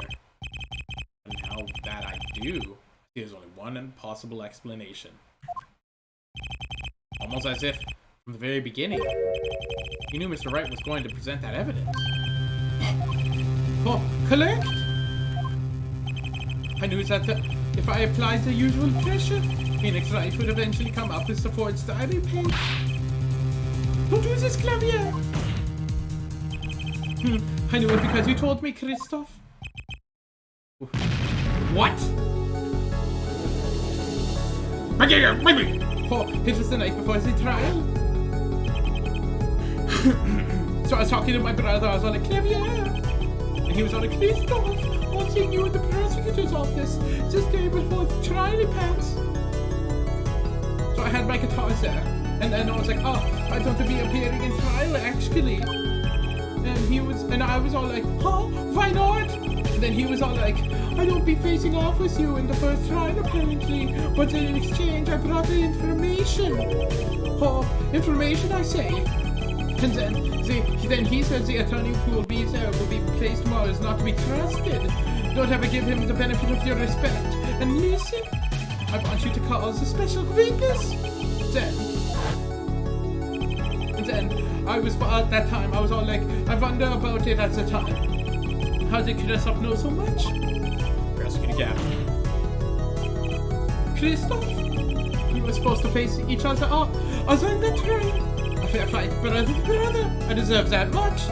And now that I do, there's only one possible explanation. Almost as if, from the very beginning, he knew Mr. Wright was going to present that evidence. Oh, collect? I knew that if I applied the usual pressure, Phoenix Wright would eventually come up with the forged diary page. Don't use this, Clavier! I knew it because you told me, Christoph. What? Oh, it was the night before the trial. So I was talking to my brother, I was all like, Clavier! And he was all like, Christoph! Oh, seeing you in the prosecutor's office just day before the trial pants. So I had my guitar there, and then I was like, oh, I don't want to be appearing in trial, actually. And I was all like, huh? Why not? And then he was all like, I don't be facing off with you in the first trial, apparently. But in exchange, I brought the information. Oh, information, I say. And then he says the attorney who will be there will be placed tomorrow is not to be trusted. Don't ever give him the benefit of your respect. And listen, I want you to call the special witness. Then I was at that time. I was all like, I wonder about it at the time. How did Christoph know so much? Prosecutor Gavin. Christoph, we were supposed to face each other up. I was on that trial. A fair fight, brother to brother. I deserve that much.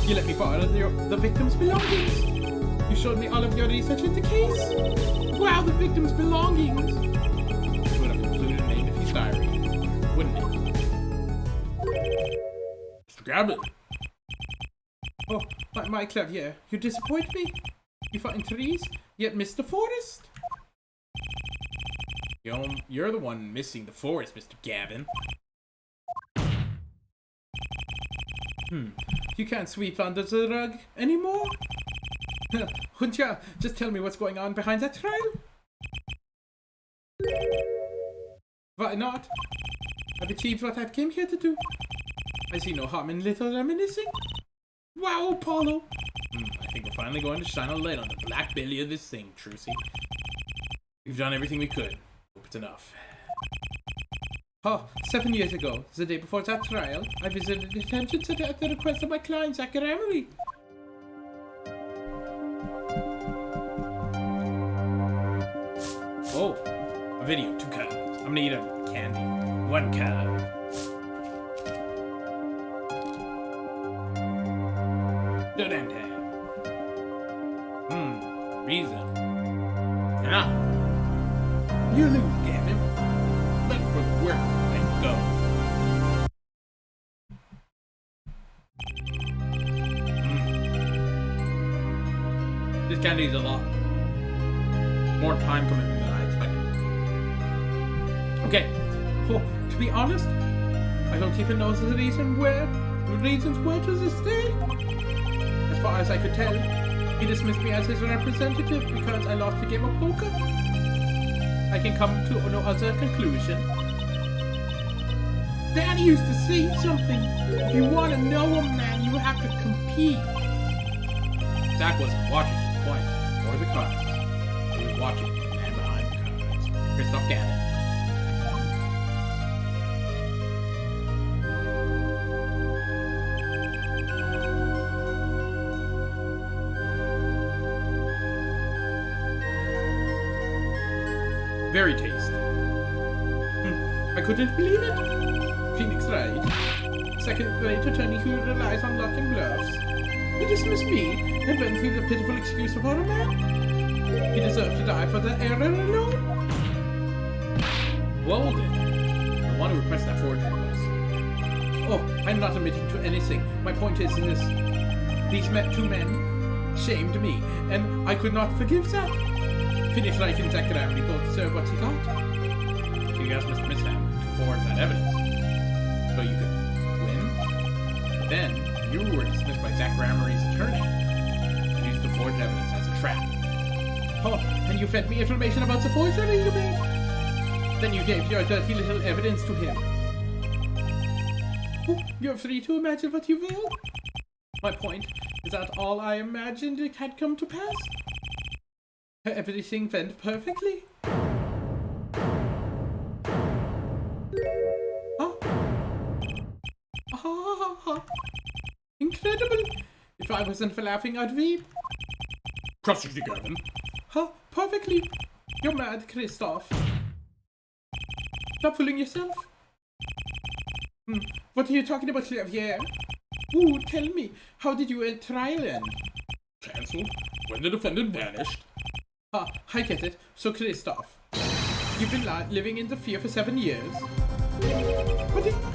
You let me borrow the victim's belongings. You showed me all of your research in the case. Wow, the victim's belongings. You would have included a name if he's diary, wouldn't it? Mr. Gavin. Oh, my Clavier, you disappoint me. You find trees, yet miss the forest. You're the one missing the forest, Mr. Gavin. You can't sweep under the rug anymore? Wouldn't ya just tell me what's going on behind that trial? Why not? I've achieved what I came here to do. I see no harm in little reminiscing. Wow, Apollo! I think we're finally going to shine a light on the black belly of this thing, Trucy. We've done everything we could. Hope it's enough. Oh, 7 years ago, the day before that trial, I visited the detention center at the request of my client, Zach Emery. Oh, a video, 2 cards. I'm gonna eat a candy. 1 card. Durante. Reason. Enough. You lose, Gavin. Let for the work and go. This candy is a lot more time commitment than I expected. Okay. Oh, to be honest, I don't even know the reasons where to this day. As far as I could tell, he dismissed me as his representative because I lost a game of poker. I can come to no other conclusion. Daddy used to say something. If you want to know a man, you have to compete. Zach wasn't watching the points or the cards. He was watching the man behind the cards, Christoph Gavin. Very tasty. I couldn't believe it. Phoenix Wright, second-rate attorney who relies on luck and bluffs. He dismissed me and went through the pitiful excuse of our man. He deserved to die for the error alone. Well then, the one who requested that forgery was. Oh, I'm not admitting to anything. My point is this. These two men shamed me, and I could not forgive that. Phoenix Wright and Zach Gramley both deserve what he got. So you asked Mr. Misham to forge that evidence, so you could win. But then, you were dismissed by Zach Gramley's attorney and used the forged evidence as a trap. Oh, and you fed me information about the forgery you made? Then you gave your dirty little evidence to him. Oh, you're free to imagine what you will. My point Is that all I imagined it had come to pass? Everything went perfectly? Huh? Ah, incredible! If I wasn't for laughing, I'd weep. Prostitute Gavin. Huh? Perfectly! You're mad, Kristoff. Stop fooling yourself. What are you talking about, Xavier? Ooh, tell me, how did your trial end? Cancelled when the defendant vanished. Ah, I get it. So, Kristoff, you've been living in the fear for 7 years.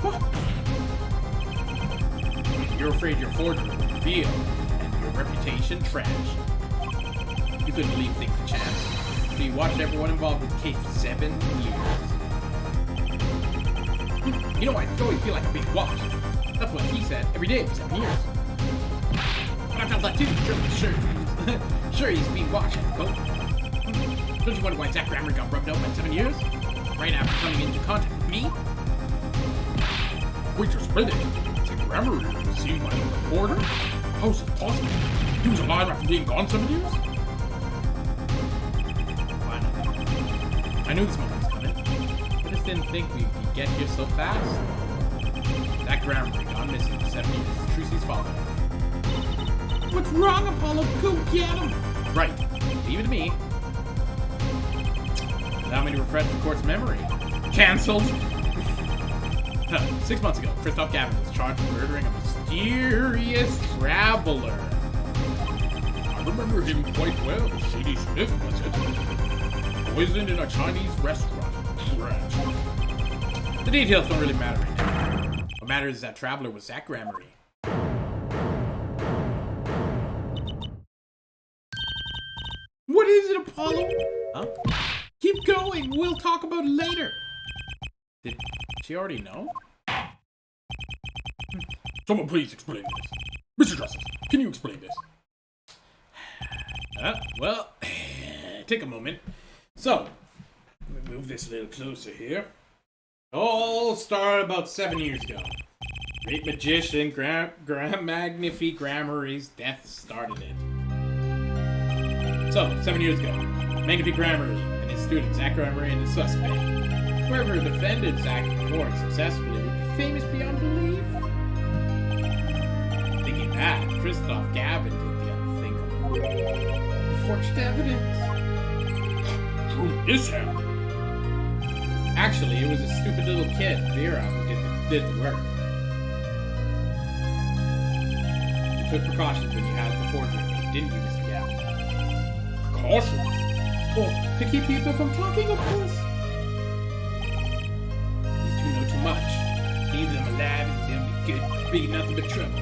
What? You're afraid your forgery will reveal and your reputation trashed. You couldn't leave things to chance. So you watched everyone involved with the case for 7 years. You know, I always feel like I'm being watched. That's what he said every day for 7 years. But I felt that too. Sure he's being watched. But don't you wonder why Zach Grammer got rubbed out by 7 years? Right after coming into contact with me? Wait just a minute. Zach Grammer was seen by a reporter? How is it possible? He was alive after being gone 7 years? I knew this moment was coming. I just didn't think we'd get here so fast. That Grammer gone missing for 7 years. Trucy's father. What's wrong, Apollo? Go get him! Right. Leave it to me. Allow me to refresh the court's memory. Cancelled! 6 months ago, Kristoff Gavin was charged with murdering a mysterious traveler. I remember him quite well. C.D. Smith was it? Poisoned in a Chinese restaurant. Trash. The details don't really matter right now. What matters is that traveler was Zach Gramery. What is it, Apollo? Huh? Keep going. We'll talk about it later. Did she already know? Someone please explain this. Mr. Justice, can you explain this? Well, take a moment. So, let me move this a little closer here. All started about 7 years ago. Great magician Magnifi Gramery's death started it. So, 7 years ago, Magnifi Gramery and his student Zach Gramery and the suspect. Whoever defended Zach in court successfully would be famous beyond belief. Thinking that, Kristoff Gavin did the unthinkable. He forged evidence. Who is happening? Actually, it was a stupid little kid, Vera, who did the work. You took precautions when you had the forgery, didn't you, Mr. Gavin? Precautions? Well, to keep people from talking, of course. These two know too much. Leave them alive and they'll be good, be nothing but trouble.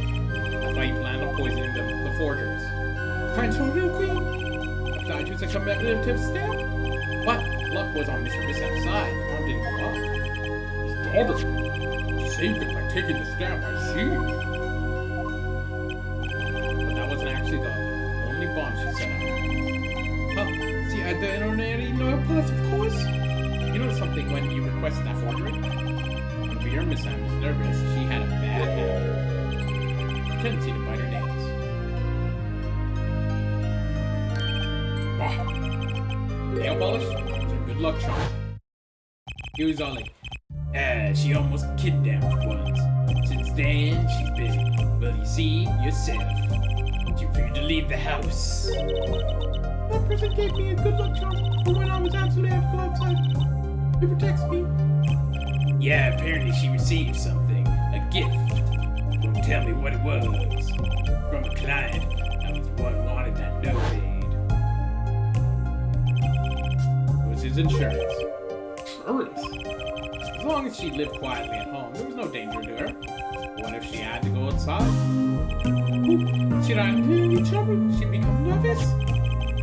That's why you plan on poisoning the forgers. Prince from Real Queen. Applied to a commemorative stamp? What? Luck was on Mr. Mishap's side. The arm didn't go off. His daughter. She saved it by taking the stamp, I see. But that wasn't actually the only bomb she set up. Huh? The ordinary Norpus, of course. You know something when you requested that forgery? When Vera Mishap was nervous, she had a bad habit. A tendency to bite her nails. Wow. Nail polish was a good luck charm. He was all like, she almost kidnapped once. Since then, she's been, well, you see, yourself. Too afraid to leave the house. That person gave me a good luck charm for when I was absolutely have to go outside. It protects me. Yeah, apparently she received something. A gift. Don't tell me what it was. From a client that was the one who wanted that note paid. It was his insurance. Insurance? As long as she lived quietly at home, there was no danger to her. What if she had to go outside? She ran into any trouble, she'd become nervous.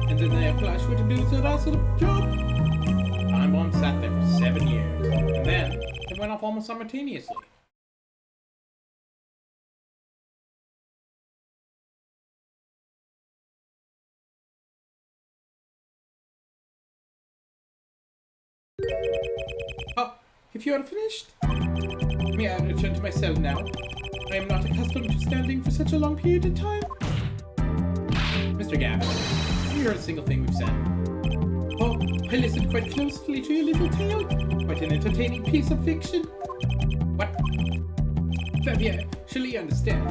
And then they applied for to do the rest of the job. Time bomb sat there for 7 years. And then, it went off almost simultaneously. Oh, if you are finished, may I return to my cell now? I am not accustomed to standing for such a long period of time. Mr. Gavin. You heard a single thing we've said. Oh, I listened quite closely to your little tale. Quite an entertaining piece of fiction. What? Xavier, surely you understand.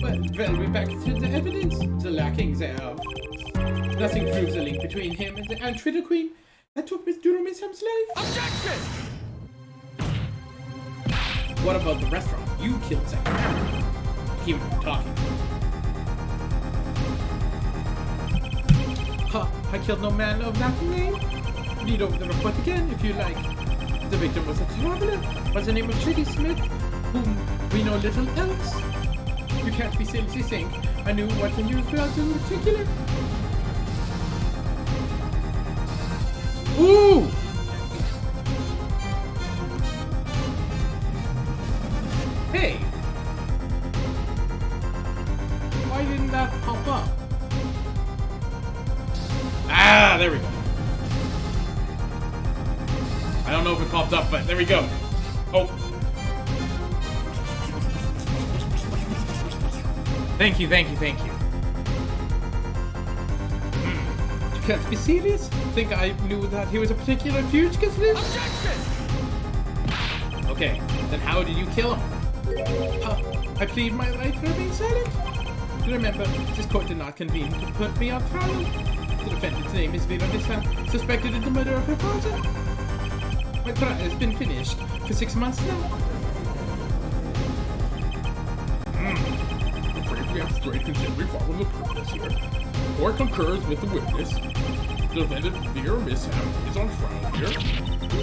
Well, we're back to the evidence. The lacking thereof. Nothing proves a link between him and Twitter Queen that took Miss Duramisham's life. Objection! What about the restaurant? You killed Zach Cameron. Keep talking. Ha! I killed no man of that name. Read over the report again if you like. The victim was a traveler by the name of Shady Smith, whom we know little else. You can't be seriously saying I knew what the news was in particular. Ooh! Hey! Why didn't that pop up? Ah, there we go. I don't know if it popped up, but there we go. Oh. Thank you. You can't be serious? Think I knew that he was a particular fugitive? Objection! Okay, then how did you kill him? I plead my right to remain silent. Remember, this court did not convene to put me on trial. The defendant's name is Vera Nissan, suspected in the murder of her father. My trial has been finished for 6 months now. I'm afraid we have strayed considerably far from the purpose here. The court concurs with the witness. The defendant, Vera Mishap, is on trial here.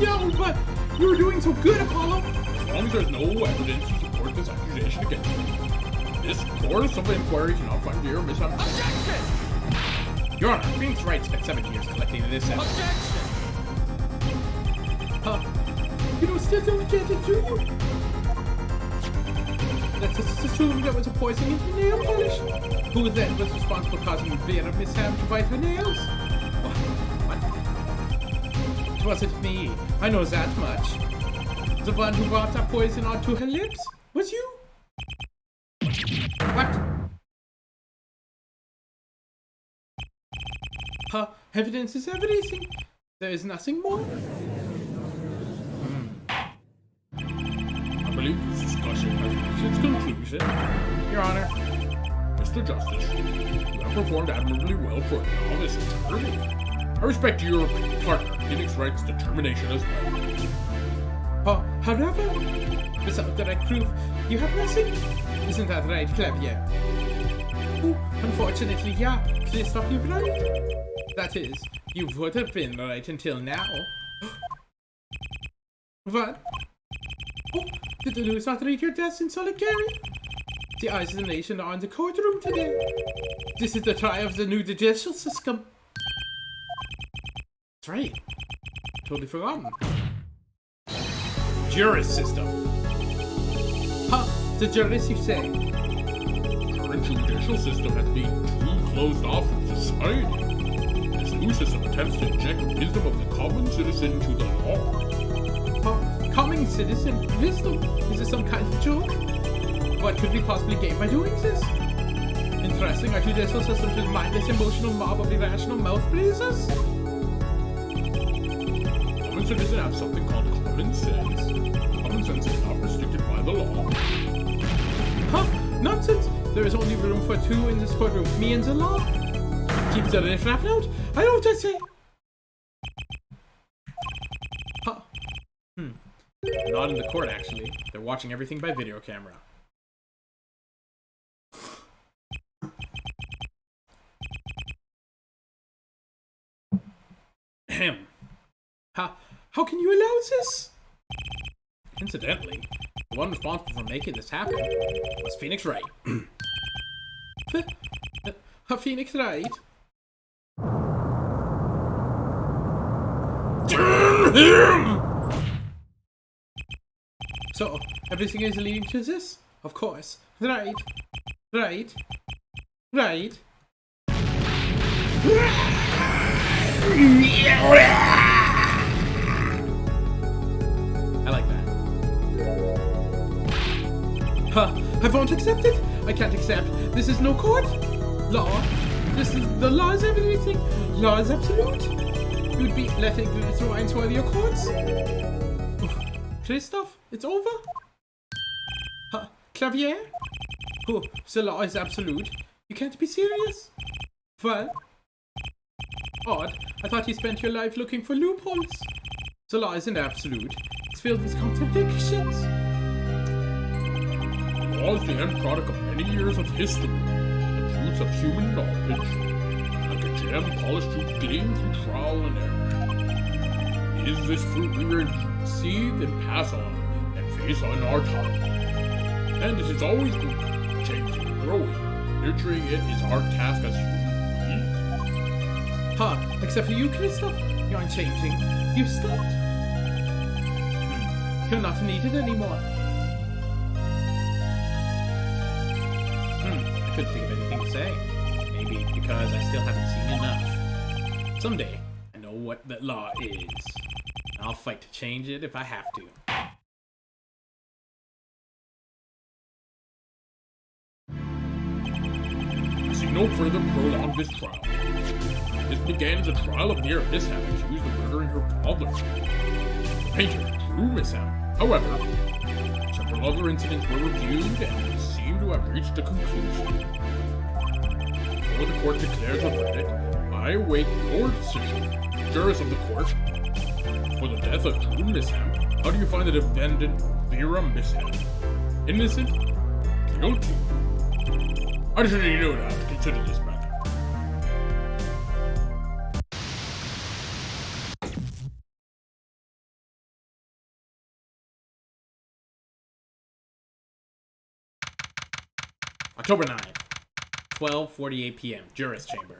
No, but you were doing so good, Apollo. As long as there's no evidence to support this accusation against him. This court of inquiry cannot find Vera Mishap. Objection! Your Honor, Phoenix Wright spent 7 years collecting this evidence. Objection! You don't still don't get it, do you? Let's just assume there was a poison in the nail polish. Who then was responsible for causing Vera Mishap to bite her nails? What? It wasn't me. I know that much. The one who brought that poison onto her lips was you. What? Evidence is everything. There is nothing more. I believe this discussion has reached its conclusion. Your Honor. Mr. Justice, you have performed admirably well for a novice attorney. I respect your partner, Phoenix Wright's determination as well. However, without direct proof, you have nothing. Isn't that right, Clavier? Unfortunately, yeah, Christophe, you're right. That is, you would have been right until now. What? Oh, did the news not reach your desk in Solitary? The eyes of the nation are in the courtroom today. This is the trial of the new judicial system. That's right. Totally forgotten. Juris system. The jurist, you say? Current judicial system has been too closed off from society. This new system attempts to inject the wisdom of the common citizen into the law. Common citizen wisdom? Is this some kind of joke? What could we possibly gain by doing this? Entrusting our judicial system to the mindless emotional mob of irrational mouth breathers? Common citizens have something called common sense. Common sense is not restricted by the law. Nonsense! There is only room for two in this courtroom, me and the law. Keep the riffraff out? I know what I say! Not in the court, actually. They're watching everything by video camera. Ahem. How can you allow this? Incidentally, the one responsible for making this happen was Phoenix Wright. Phoenix Wright? Damn him! So, everything is leading to this? Of course. Right. Right. Right. I like that. I won't accept it. I can't accept. This is no court. Law. The law is everything. Law is absolute. You'd be letting the swine swallow your courts. Christoph, it's over. Clavier? Oh, the law is absolute. You can't be serious. Well, odd. I thought you spent your life looking for loopholes. The law isn't absolute. It's filled with contradictions. The law is the end product of many years of history, the fruits of human knowledge, like a gem polished to gleam through trial and error. Is this fruit we receive and pass on and face on our time? And it is always good, changing, growing. Nurturing it is our task as human beings. Except for you, Christoph. You aren't changing. You've stopped. You're not needed anymore. I couldn't think of anything to say. Maybe because I still haven't seen enough. Someday, I know what the law is. I'll fight to change it if I have to. I see no further prolong this trial. This began as a trial of Vera Mishap accused of murdering her father. The painter, Drew Mishap. However, several other incidents were reviewed and seem to have reached a conclusion. Before the court declares a verdict, I await your decision, jurors of the court. For the death of Drew Mishap, how do you find the defendant, Vera Mishap? Innocent? Guilty? I just need you know now to consider this matter. October 9th, 12:48 p.m. Juris Chamber.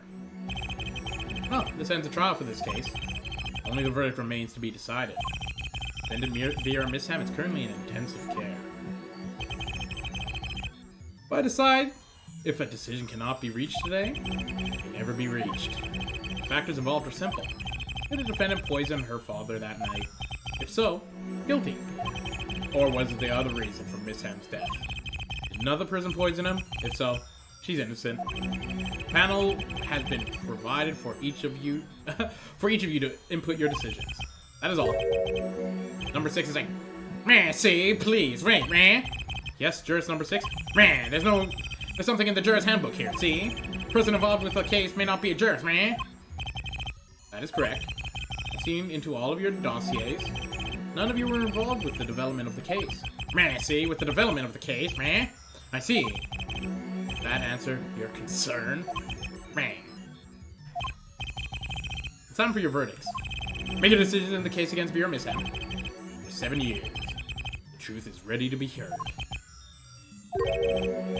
Well, this ends the trial for this case. Only the verdict remains to be decided. Defendant Vera Mishap is currently in intensive care. If I decide if a decision cannot be reached today, it can never be reached. The factors involved are simple. Did the defendant poison her father that night? If so, guilty. Or was it the other reason for Mishap's death? Did another person poison him? If so, she's innocent. The panel has been provided for each of you to input your decisions. That is all. Number 6 is saying, "Meh, see, please, right, meh." Yes, jurist number 6. Meh, there's something in the jurist handbook here, see? The person involved with the case may not be a jurist, meh. That is correct. I've seen into all of your dossiers. None of you were involved with the development of the case. Meh, see, with the development of the case, meh. I see. Does that answer your concern? Meh. It's time for your verdicts. Make a decision in the case against Vera Mishap. For 7 years, the truth is ready to be heard.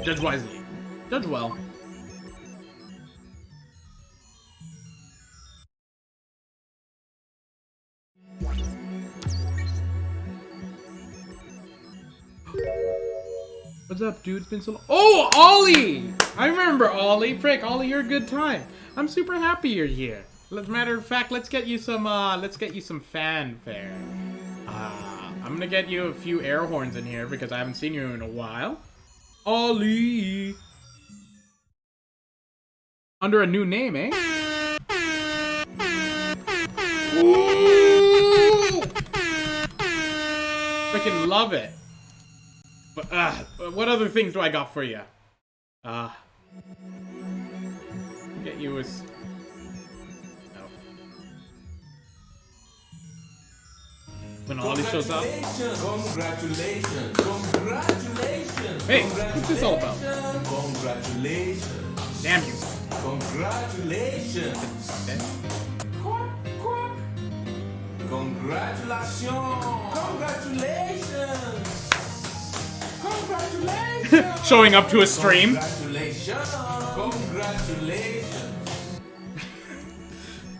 Judge wisely. Judge well. What's up, dude? It's been so long. Oh, Ollie! I remember Ollie. Frick, Ollie, you're a good time. I'm super happy you're here. As a matter of fact, let's get you some fanfare. I'm gonna get you a few air horns in here because I haven't seen you in a while. Ollie! Under a new name, eh? Ooh! Freaking love it. But what other things do I got for you? Get you a... When Ollie shows up. Congratulations! Congratulations! Hey, what's this all about? Congratulations! Damn you. Congratulations! Okay. Congratulations! Congratulations! Congratulations! Showing up to a stream. Congratulations! Congratulations!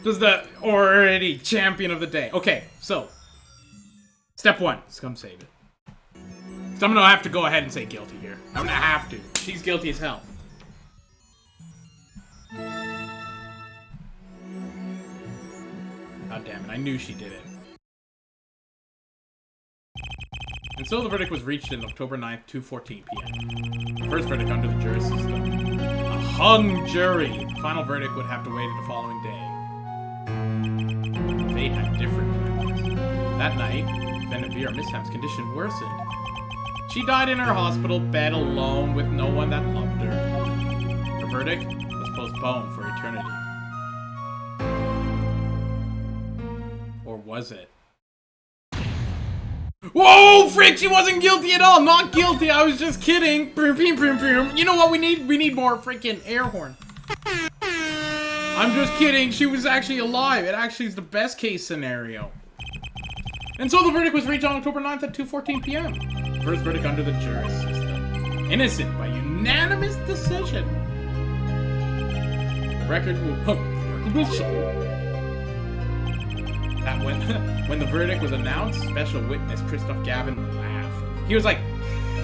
Just the already champion of the day. Okay, so. Step 1. Scum save it. So I'm gonna have to go ahead and say guilty here. I'm gonna have to. She's guilty as hell. God damn it, I knew she did it. And And so the verdict was reached in October 9th, 2:14 p.m. The first verdict under the jury system. A hung jury. The final verdict would have to wait until the following day. Fate had different plans. That night, defendant Vera Misham's condition worsened. She died in her hospital bed alone with no one that loved her. Her verdict was postponed for eternity. Or was it? Whoa, frick, she wasn't guilty at all. Not guilty. I was just kidding. You know what we need? We need more freaking air horn. I'm just kidding. She was actually alive. It actually is the best case scenario. And so the verdict was reached on October 9th at 2:14 p.m. First verdict under the jury system. Innocent by unanimous decision. The record will show that when the verdict was announced, special witness Christoph Gavin laughed. He was like,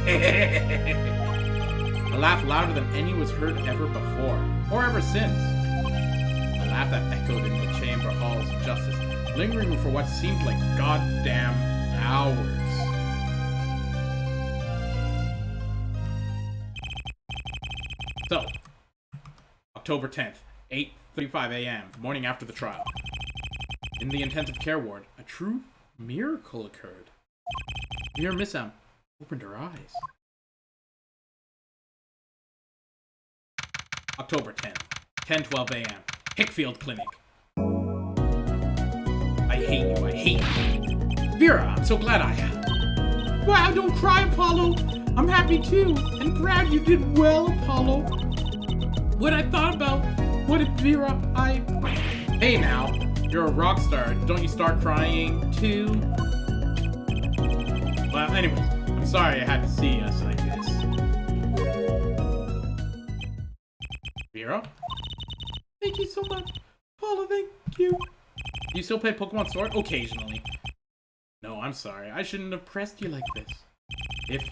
a laugh louder than any was heard ever before, or ever since. A laugh that echoed in the chamber halls of justice, lingering for what seemed like goddamn hours. So, October 10th, 8:35 a.m., the morning after the trial. In the intensive care ward, a true miracle occurred. Vera Misham opened her eyes. October 10th, 10:12 a.m., Hickfield Clinic. I hate you, I hate you. Vera, I'm so glad I am. Wow, don't cry, Apollo. I'm happy too, and glad you did well, Apollo. What I thought about, what if Vera, Hey now. You're a rock star. Don't you start crying too? Well, anyways, I'm sorry I had to see us like this. Vera? Thank you so much. Paula, thank you. Do you still play Pokemon Sword? Occasionally. No, I'm sorry. I shouldn't have pressed you like this. If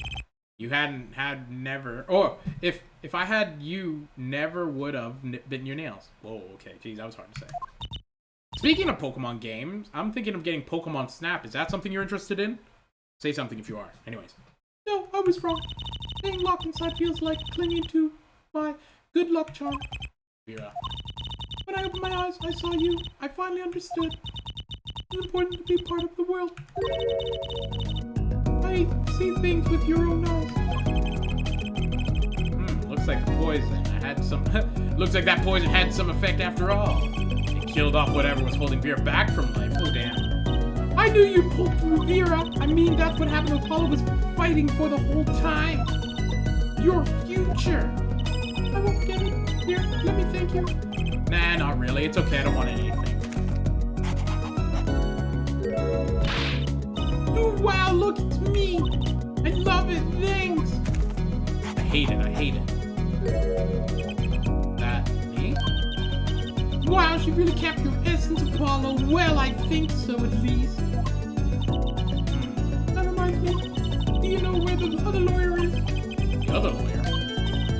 you hadn't had never... Or, if I had you, never would have bitten your nails. Whoa, okay. Jeez, that was hard to say. Speaking of Pokemon games, I'm thinking of getting Pokemon Snap. Is that something you're interested in? Say something if you are. Anyways. No, I was wrong. Being locked inside feels like clinging to my good luck charm. Vera. When I opened my eyes, I saw you. I finally understood. It's important to be part of the world. I see things with your own eyes. Looks like the poison had some... Looks like that poison had some effect after all. Killed off whatever was holding Vera back from life. Oh, damn. I knew you pulled through, Vera. I mean, that's what happened when Apollo was fighting for the whole time. Your future. I won't forget it. Here, let me thank you. Nah, not really. It's okay. I don't want anything. Oh, wow. Look, it's me. I love it. Thanks. I hate it. I hate it. That me? Wow, she really kept your essence, Apollo. Well, I think so, at least. That reminds me. Do you know where the other lawyer is? The other lawyer?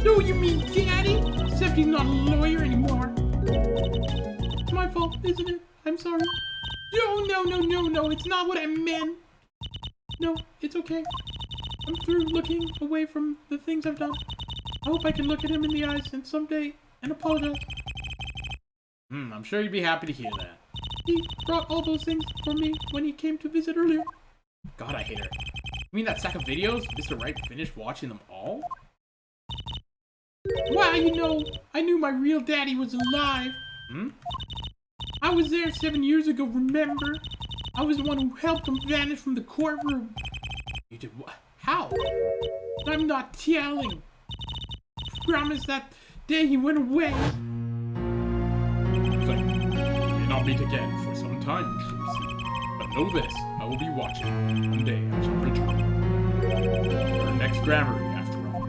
No, you mean Daddy? Except he's not a lawyer anymore. It's my fault, isn't it? I'm sorry. No, it's not what I meant. No, it's okay. I'm through looking away from the things I've done. I hope I can look at him in the eyes and someday and apologize. I'm sure you'd be happy to hear that. He brought all those things for me when he came to visit earlier. God, I hate her. You mean that stack of videos? Mr. Wright finished watching them all? Wow, you know, I knew my real daddy was alive. I was there 7 years ago, remember? I was the one who helped him vanish from the courtroom. You did what? How? I'm not telling. Promise that day he went away. We may not meet again for some time, Trucy. But know this, I will be watching. One day I shall return. Our next Gramarye, after all.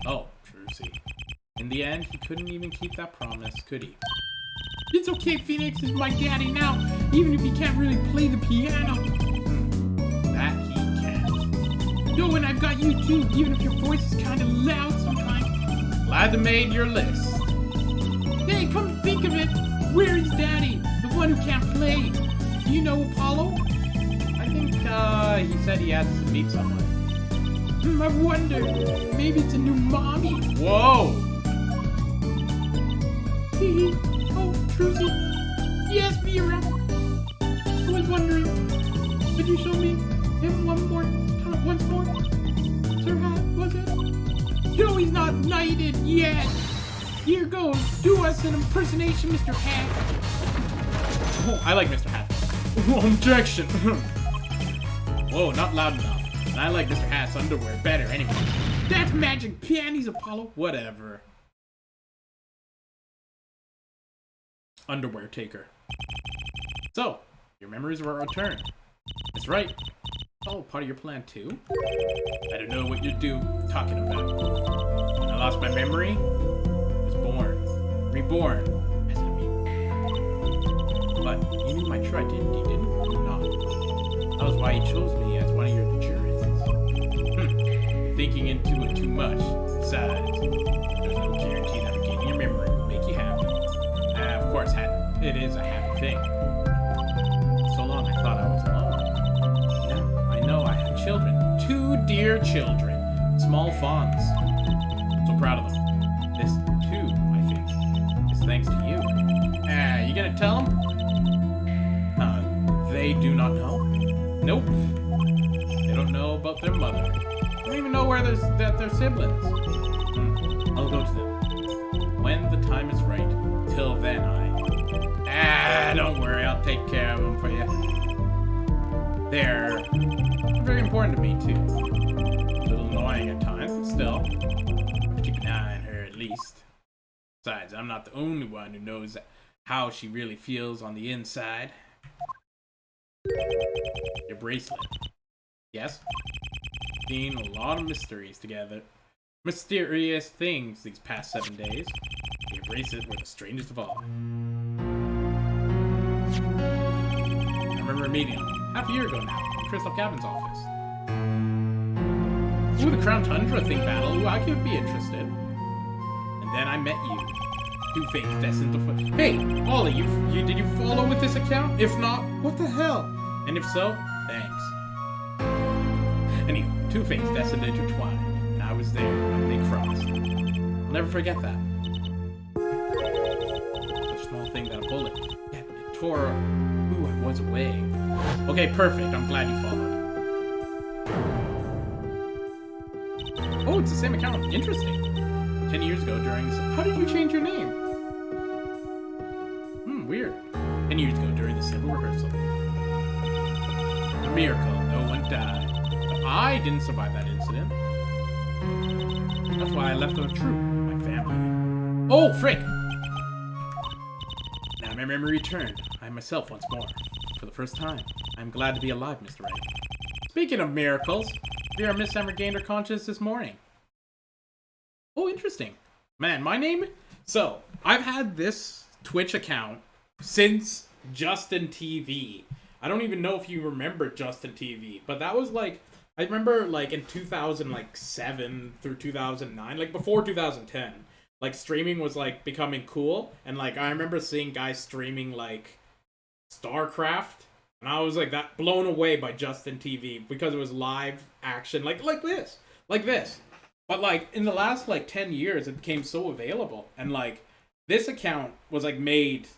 Oh, Trucy. In the end, he couldn't even keep that promise, could he? It's okay, Phoenix is my daddy now, even if he can't really play the piano. That he can't. No, and I've got you too, even if your voice is kind of loud sometimes. Glad to made your list. Hey, come to think of it, where is Daddy? The one who can't play. Do you know Apollo? I think, he said he had to meet someone. I wonder, maybe it's a new mommy. Whoa! Oh, Trucy. Yes, Vera. I was wondering, could you show me him once more? Sir Hat, was it? No, he's not knighted yet. Here goes. Do us an impersonation, Mr. Hat. Oh, I like Mr. Hat. Objection. Whoa, not loud enough. And I like Mr. Hat's underwear better anyway. That's magic panties, Apollo. Whatever. Underwear taker. So, your memories were returned. That's right. Oh, part of your plan too? I don't know what you're talking about. When I lost my memory, I was reborn as a mutant. But you knew my true identity, didn't you? Not. That was why you chose me as one of your jurists. You're thinking into it too much. Besides, there's no guarantee that regaining your memory will make you happy. Of course, it is a happy thing. So long I thought I was alone. Now I know I have children. 2 dear children. Small fawns. So proud of them. This, too, I think, is thanks to you. You gonna tell them? They do not know? Nope. They don't know about their mother. They don't even know that they're siblings. I'll go to them. When the time is right. Till then, don't worry, I'll take care of them for you. They're very important to me, too. A little annoying at times, but still. I'll keep an eye on her, at least. Besides, I'm not the only one who knows how she really feels on the inside. Your bracelet. Yes? Seen a lot of mysterious things these past 7 days. Your bracelet were the strangest of all. I remember meeting him half a year ago now in Kristoff Gavin's office. Ooh, the Crown Tundra thing battle. Ooh, I could be interested. And then I met you. Two-Face destined to... Hey, Ollie, did you follow with this account? If not, what the hell? And if so, thanks. Anyway, Two-Face destined to intertwine, and I was there when they crossed. I'll never forget that. Such a small thing that a bullet. Yeah, it tore... Ooh, I was away. Okay, perfect. I'm glad you followed. Oh, it's the same account. Interesting. 10 years ago during... How did you change your name? Weird. 10 years ago during the civil rehearsal. A miracle. No one died. But I didn't survive that incident. That's why I left the troop. My family. Oh, frick! Now my memory returned. I am myself once more. For the first time. I'm glad to be alive, Mr. Wright. Speaking of miracles, Vera and Miss Sam regained her conscience this morning. Oh, interesting. Man, my name... So, I've had this Twitch account since Justin TV. I don't even know if you remember Justin TV, but that was like... I remember, like, in 2007 through 2009, like, before 2010, like, streaming was, like, becoming cool, and, like, I remember seeing guys streaming, like, StarCraft, and I was, like, that blown away by Justin TV, because it was live action, like this. But, like, in the last, like, 10 years, it became so available, and, like, this account was, like, made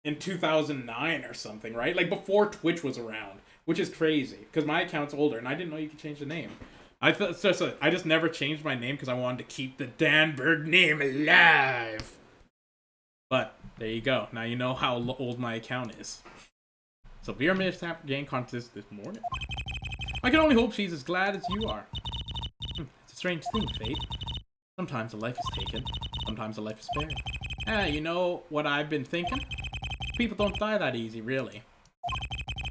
in 2009 or something, right? Like, before Twitch was around. Which is crazy, because my account's older, and I didn't know you could change the name. I just never changed my name because I wanted to keep the Danberg name alive. But, there you go. Now you know how old my account is. So, Vera missed game contest this morning. I can only hope she's as glad as you are. It's a strange thing, fate. Sometimes a life is taken, sometimes a life is spared. You know what I've been thinking? People don't die that easy, really.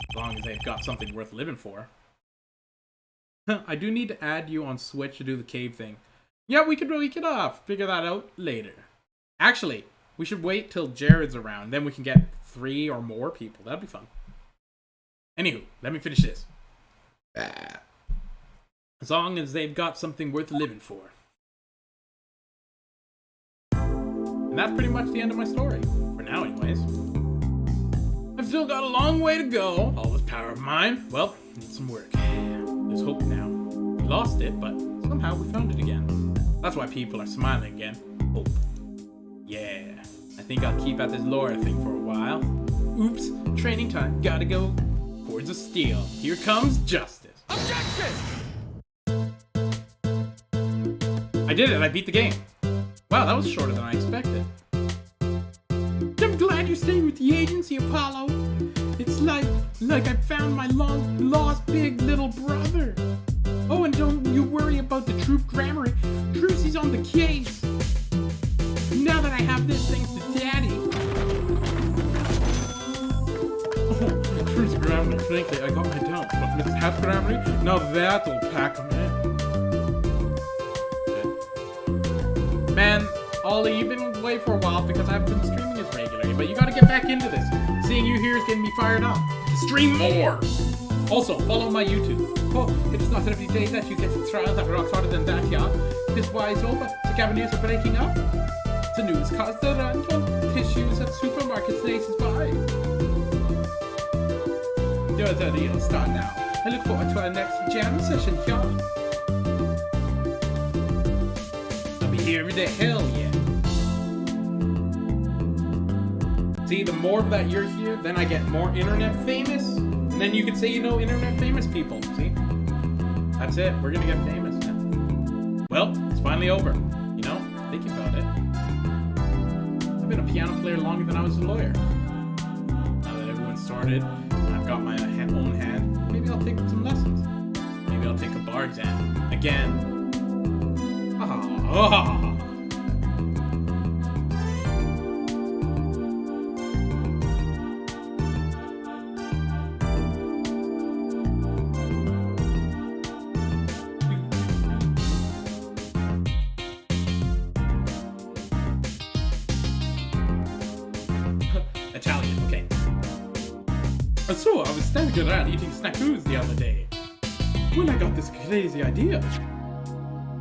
As long as they've got something worth living for. I do need to add you on Switch to do the cave thing. Yeah, we could figure that out later. Actually, we should wait till Jared's around, then we can get 3 or more people. That'd be fun. Anywho, let me finish this. As long as they've got something worth living for. And that's pretty much the end of my story. For now, anyways. I've still got a long way to go. All this power of mine, well, needs some work. There's hope now. We lost it, but somehow we found it again. That's why people are smiling again. Hope. Yeah. I think I'll keep at this Laura thing for a while. Oops, training time. Gotta go. Cords of steel. Here comes justice. Objection! I did it. I beat the game. Wow, that was shorter than I expected. I'm glad you're staying with the agency, Apollo. It's like I found my long lost big little brother. Oh, and don't you worry about the Truth Grammar. Trucy's on the case. Now that I have this thanks to Daddy. Oh, Truth Grammar, frankly, I got my doubts, but Mrs. Hat Grammar, now that'll pack 'em in. Man, Ollie, you've been away for a while because I've been streaming as regularly, but you gotta get back into this. Seeing you here is getting me fired up to stream more. Also, follow my YouTube. Oh, it is not every day that you get to trial that rocks harder than that, yeah? This wise over. The Cavaliers are breaking up. The news caused the rental. Tissues at supermarkets nations by. You're the real star now. I look forward to our next jam session, yeah? I'll be here every day, hell yeah. See, the more that you're here, then I get more internet famous. And then you can say you know internet famous people. See? That's it. We're gonna get famous now. Well, it's finally over. You know, think about it. I've been a piano player longer than I was a lawyer. Now that everyone's started, I've got my own hand. Maybe I'll take some lessons. Maybe I'll take a bar exam. Again. Ah. Italian, okay. So, I was standing around eating snackoos the other day when I got this crazy idea.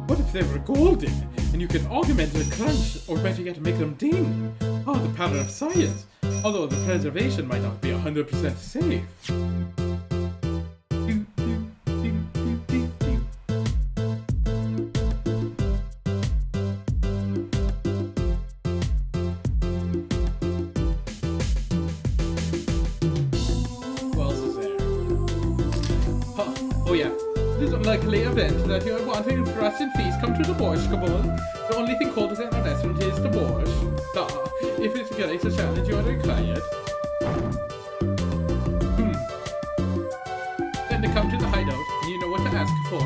What if they were golden and you could augment their crunch, or better yet, make them ding? Oh, the power of science. Although the preservation might not be 100% safe. Oh yeah, this unlikely event that you are wanting to thrust and feast come to the Borscht Cabal. The only thing colder than a restaurant is the Borscht. If it's great a challenge, you are required. Then to come to the hideout, and you know what to ask for.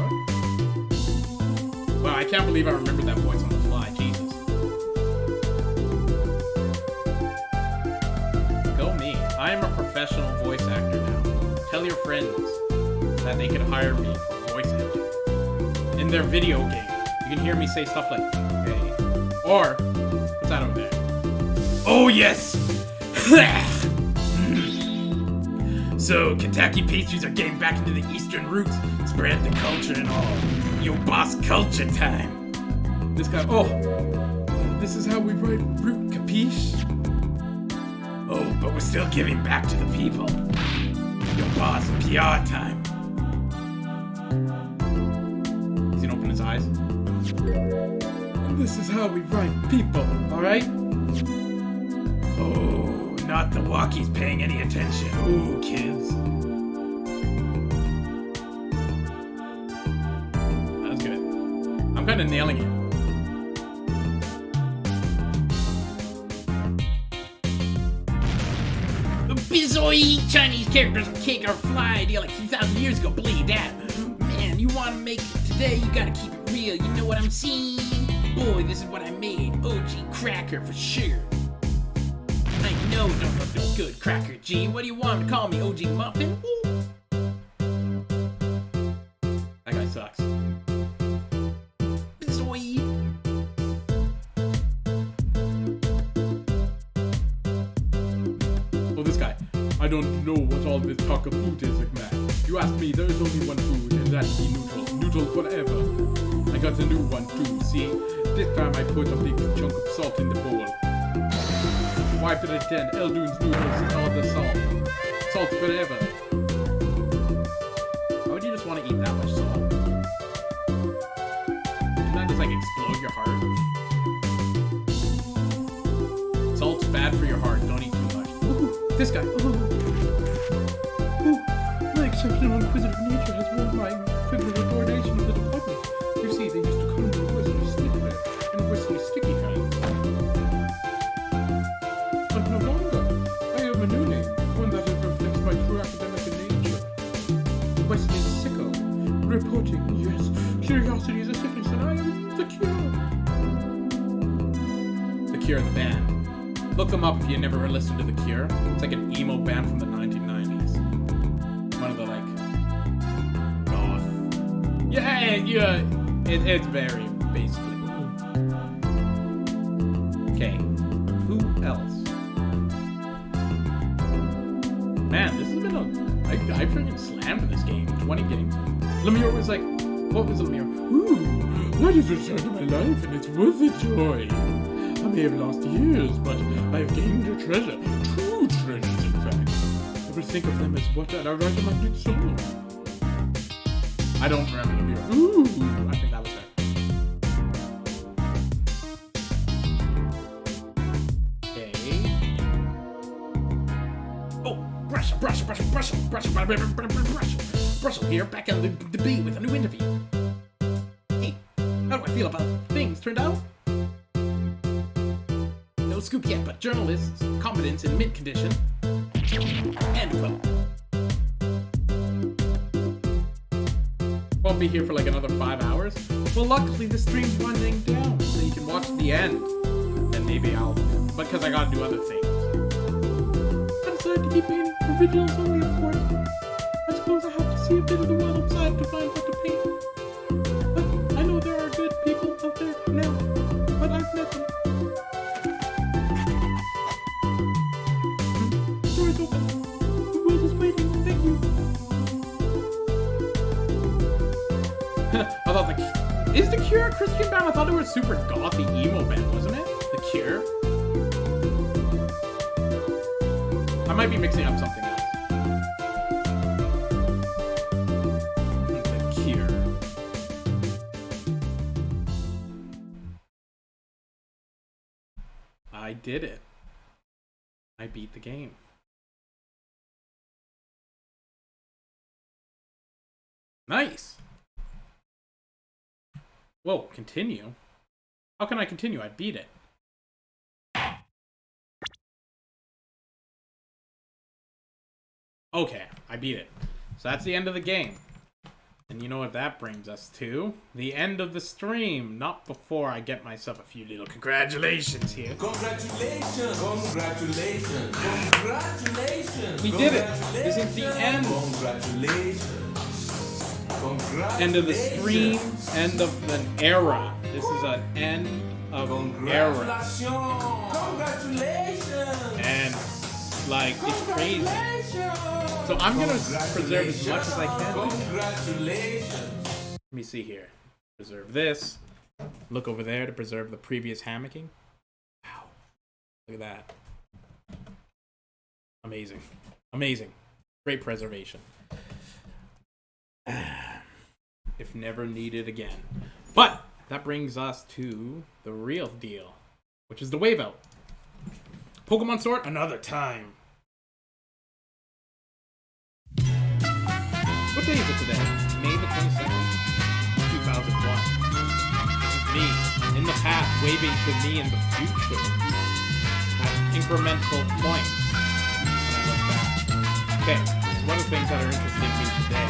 Wow, I can't believe I remembered that voice on the fly, Jesus. Go me, I am a professional voice actor now. Tell your friends that they could hire me for voice acting. In their video game, you can hear me say stuff like, hey. Or, what's that over there? Oh yes! So, Kentucky pastries are getting back into the eastern roots. Spread the culture and all. Yo, boss culture time. This guy, oh, this is how we write root, capiche? Oh, but we're still giving back to the people. Yo, boss, PR time. He's gonna open his eyes. And this is how we write people, alright? Oh, not the walkies paying any attention. Ooh, kids. That was good. I'm kind of nailing it. Bizoi! Chinese characters on cake or fly idea like 2,000 years ago. Believe that. Man, you want to make it today, you gotta keep it real. You know what I'm saying? Boy, this is what I made. OG cracker for sure. I know don't look no good, Cracker G. What do you want to call me, OG Muffin? Ooh. That guy sucks. Bizoi! Oh, this guy. I don't know what all this talk of food is, man. You asked me, there is only one food, and that's the noodle. Noodle forever. I got a new one too, see? This time I put a big chunk of salt in the bowl. wiped it at 10. Elduin's noodles and all the salt. Salt forever. Why would you just want to eat that much salt? Doesn't that just like explode your heart? Salt's bad for your heart. Don't eat too much. Ooh, this guy. Ooh. Ooh. My exceptional inquisitive nature has won my equivalent ordination of the department. You see, they used to call me the Wesley Stickler and Wesley Sticky Hands. But no longer. I have a new name, one that reflects my true academic nature. Wesley Sicko. Reporting, yes. Curiosity is a sickness, and I am the cure. The Cure, the band. Look them up if you never listened to The Cure. It's like an emo band from the 1990s. One of the, like, goth. Yeah. It's very, basically. Okay. Who else? Man, this has been I freaking slammed in this game. 20 games. Lemure was like, what was Lemure? Ooh, that is the return to my life, and it's worth the joy. I may have lost years, but I have gained a treasure. True treasures, in fact. I will think of them as what I write in my big song. I don't remember Lemure. Ooh, I think that was it. Okay. Oh, Brussel here, back on the beat with a new interview. Hey, how do I feel about things turned out? No scoop yet, but journalists' confidence in mint condition. End quote. Won't be here for like another 5 hours. Well, luckily the stream's winding down, so you can watch the end. And maybe I'll, because I gotta do other things. I decided to keep painting originals only, of course. I suppose I have to see a bit of the world outside to find what to paint. But I know there are good people out there now, but I've met them. Door's open. The world is waiting. Thank you. I thought is The Cure a Christian band? I thought it was super gothy emo band, wasn't it? The Cure? I might be mixing up something else. The Cure. I did it. I beat the game. Nice! Whoa, continue? How can I continue? I beat it. Okay, I beat it. So that's the end of the game. And you know what that brings us to? The end of the stream. Not before I get myself a few little congratulations here. Congratulations! Congratulations! Congratulations! We did it! This is the end. Congratulations! Congratulations! End of the stream. End of an era. This is an end of an era. Congratulations! And, like, it's crazy. So I'm gonna preserve as much as I can. Congratulations! Let me see here. Preserve this. Look over there to preserve the previous hammocking. Wow. Look at that. Amazing. Amazing. Great preservation. If never needed again. But that brings us to the real deal, which is the wave out. Pokemon Sword, another time. What day is it today? May the 22nd, 2001. This is me, in the past, waving to me in the future. At incremental points. When I look back. Okay, one of the things that are interesting me today.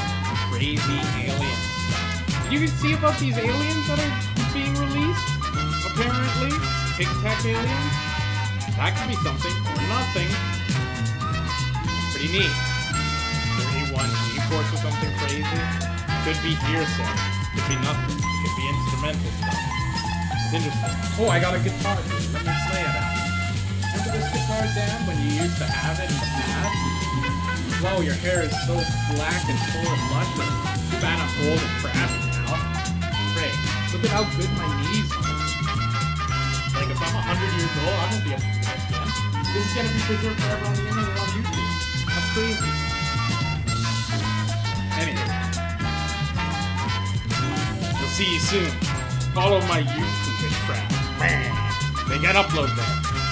Crazy aliens. Did you see about these aliens that are being released? Apparently. Tic Tac aliens? That could be something or nothing. Pretty neat. 31 G-Force or something crazy. Could be hearsay. Could be nothing. Could be instrumental stuff. It's interesting. Oh, I got a guitar here. Let me play it out. Remember this guitar, Dan, when you used to have it in the past? Whoa, your hair is so black and full of mushrooms. Too bad I'm old and crabby now. Great. Look at how good my knees are. Like, if I'm 100 years No, I won't be able to do that again. This is gonna be preserved forever on the internet on YouTube. That's crazy. Anyway. We'll see you soon. Follow my YouTube and crap. They got upload there.